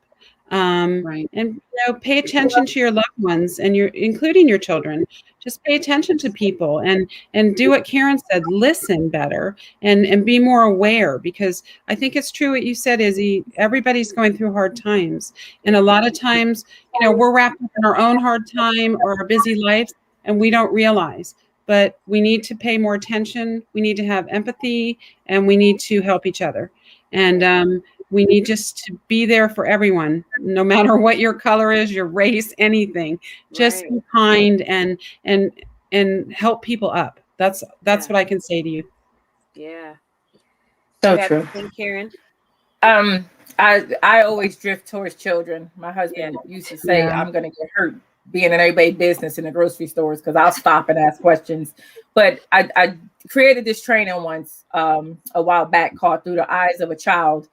And pay attention to your loved ones, and including your children. Just pay attention to people and do what Karen said, listen better and be more aware, because I think it's true what you said, Izzy. Everybody's going through hard times, and a lot of times, we're wrapped up in our own hard time or our busy lives, and we don't realize. But we need to pay more attention. We need to have empathy, and we need to help each other. And we need just to be there for everyone, no matter what your color is, your race, anything. Just be kind and help people up. That's what I can say to you. Yeah. So true. Karen? I always drift towards children. My husband used to say, I'm going to get hurt being in everybody's business in the grocery stores, because I'll stop and ask questions. But I created this training once a while back called Through the Eyes of a Child.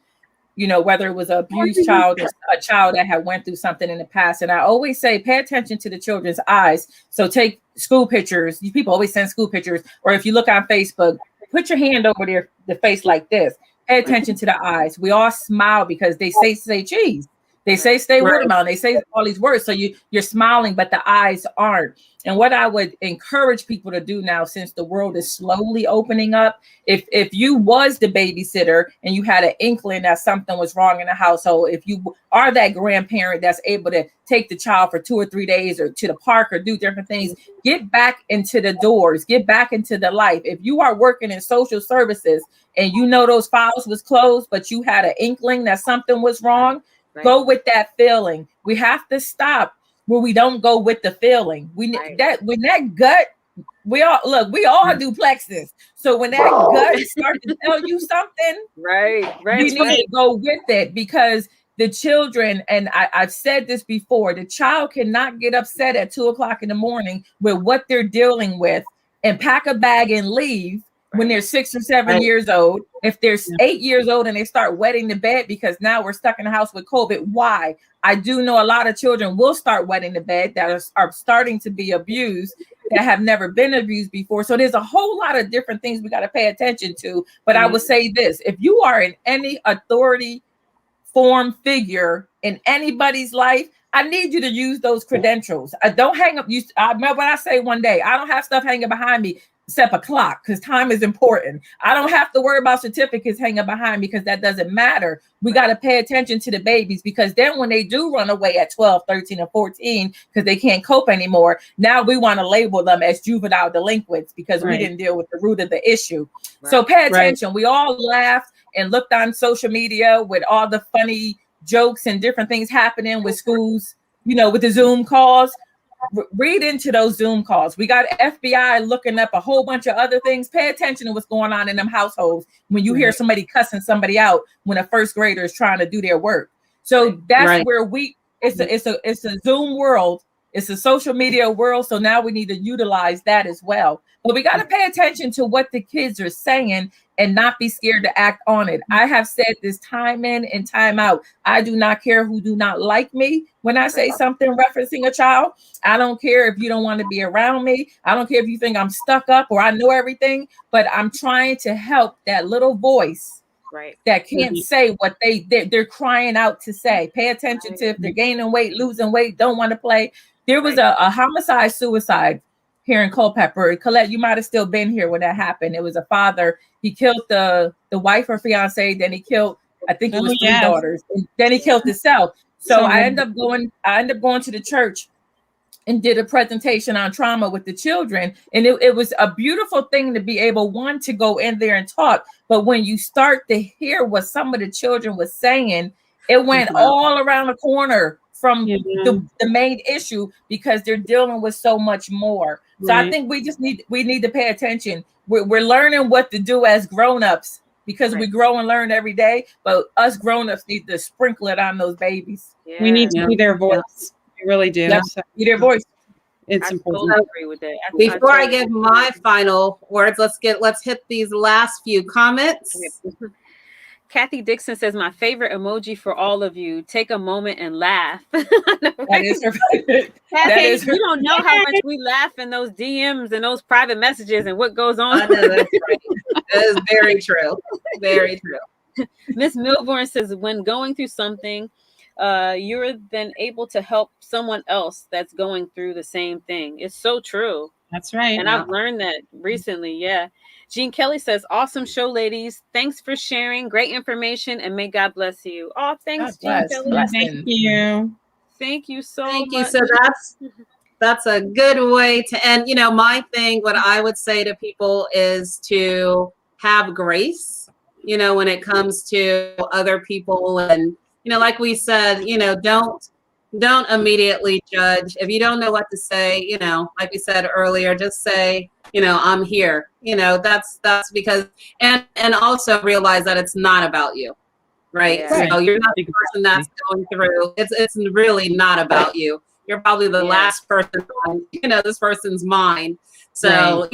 Whether it was an abused child or a child that had went through something in the past. And I always say, pay attention to the children's eyes. So take school pictures. People always send school pictures. Or if you look on Facebook, put your hand over the face like this. Pay attention to the eyes. We all smile because they say cheese. They say stay watermelon. They say all these words. So you're smiling, but the eyes aren't. And what I would encourage people to do now, since the world is slowly opening up, if you was the babysitter and you had an inkling that something was wrong in the household, if you are that grandparent that's able to take the child for 2 or 3 days or to the park or do different things, get back into the doors, get back into the life. If you are working in social services and those files was closed, but you had an inkling that something was wrong, go with that feeling. We have to stop where we don't go with the feeling. When that gut, we all do plexus. So when that gut starts to tell you something, we need to go with it, because the children, and I've said this before, the child cannot get upset at 2:00 in the morning with what they're dealing with and pack a bag and leave, when they're 6 or 7 years old. If they're 8 years old and they start wetting the bed because now we're stuck in the house with COVID, why? I do know a lot of children will start wetting the bed that are starting to be abused, that have never been abused before. So there's a whole lot of different things we got to pay attention to. But I would say this, if you are in any authority form figure in anybody's life, I need you to use those credentials. I don't hang up. I remember when I say one day, I don't have stuff hanging behind me except a clock, because time is important. I don't have to worry about certificates hanging behind me because that doesn't matter. We got to pay attention to the babies, because then when they do run away at 12, 13, and 14, because they can't cope anymore, now we want to label them as juvenile delinquents because we didn't deal with the root of the issue. So pay attention. We all laughed and looked on social media with all the funny jokes and different things happening with schools, with the Zoom calls. Read into those Zoom calls. We got FBI looking up a whole bunch of other things. Pay attention to what's going on in them households when you hear somebody cussing somebody out when a first grader is trying to do their work. So that's where it's a Zoom world. It's a social media world. So now we need to utilize that as well. But we got to pay attention to what the kids are saying and not be scared to act on it. I have said this time in and time out. I do not care who do not like me when I say something referencing a child. I don't care if you don't want to be around me. I don't care if you think I'm stuck up or I know everything, but I'm trying to help that little voice that can't say what they're crying out to say. Pay attention to if they're gaining weight, losing weight, don't want to play. There was a homicide suicide here in Culpeper. Colette, you might have still been here when that happened. It was a father. He killed the wife or fiance. Then he killed, I think it was 3 daughters. And then he killed himself. So I ended up going to the church and did a presentation on trauma with the children. And it was a beautiful thing to be able, one, to go in there and talk. But when you start to hear what some of the children was saying, it went all around the corner from the main issue, because they're dealing with so much more. So I think we need to pay attention. We're learning what to do as grown-ups, because we grow and learn every day, but us grown-ups need to sprinkle it on those babies. We need to be their voice. We really do. So, be their voice. It's important. Totally agree with that. Before I give my final words, let's hit these last few comments. Kathy Dixon says, my favorite emoji for all of you. Take a moment and laugh. That is her favorite. Kathy, you don't know how much we laugh in those DMs and those private messages and what goes on. I know, that's right. That is very true. Very true. Miss Milborn says, when going through something, you're then able to help someone else that's going through the same thing. It's so true. That's right. And I've learned that recently. Yeah. Jean Kelly says, awesome show, ladies. Thanks for sharing. Great information, and may God bless you. Oh, thanks, Jean Kelly. Thank you. Thank you so much. Thank you. So that's a good way to end. My thing, what I would say to people is to have grace, when it comes to other people. And, like we said, don't immediately judge. If you don't know what to say, like we said earlier, just say, I'm here. That's because, and also realize that it's not about you, right? Yeah. So you're not the person that's going through. It's really not about you. You're probably the last person on, this person's mind. So,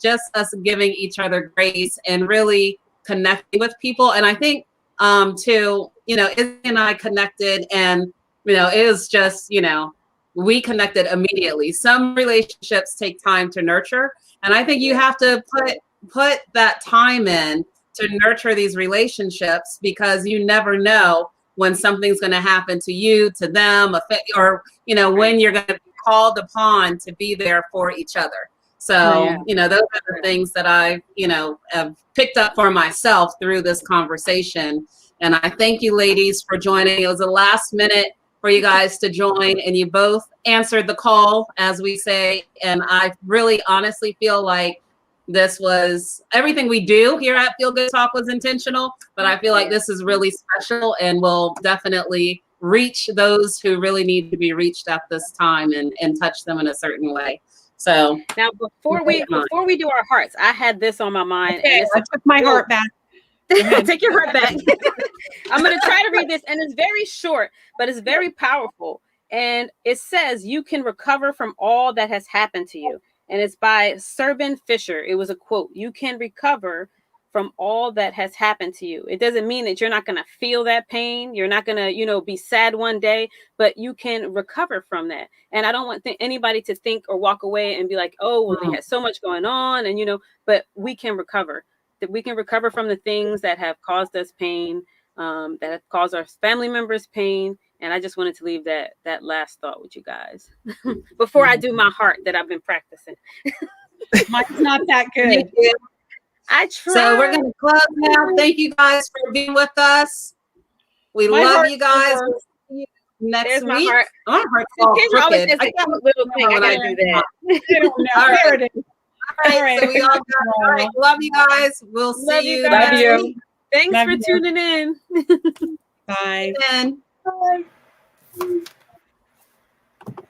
just us giving each other grace and really connecting with people. And I think, too, Izzy and I connected, and it was just, we connected immediately. Some relationships take time to nurture. And I think you have to put that time in to nurture these relationships, because you never know when something's going to happen to you, to them, or, when you're going to be called upon to be there for each other. So, those are the things that I, have picked up for myself through this conversation. And I thank you, ladies, for joining. It was a last minute for you guys to join, and you both answered the call, as we say. And I really honestly feel like this was everything we do here at Feel Good Talk was intentional, but I feel like this is really special and will definitely reach those who really need to be reached at this time and touch them in a certain way. So now before we do our hearts, I had this on my mind. Okay, I took my heart back. Take your heart back. I'm going to try to read this, and it's very short, but it's very powerful. And it says, you can recover from all that has happened to you. and it's by Serban Fisher. It was a quote: "You can recover from all that has happened to you." It doesn't mean that you're not going to feel that pain. You're not going to, be sad one day, but you can recover from that. And I don't want anybody to think or walk away and be like, oh, well, they had so much going on. And, but we can recover. That we can recover from the things that have caused us pain, that have caused our family members pain. And I just wanted to leave that last thought with you guys before I do my heart that I've been practicing. Mine's not that good. I try. So we're going to close now. Thank you guys for being with us. We love you guys. We'll see you next week. My heart. My heart's all crooked. I got a little thing. I got to do that. All right. There it is. All right. So we all got it. All right. Love you guys. We'll see you next week. Thanks for tuning in. Bye. Bye.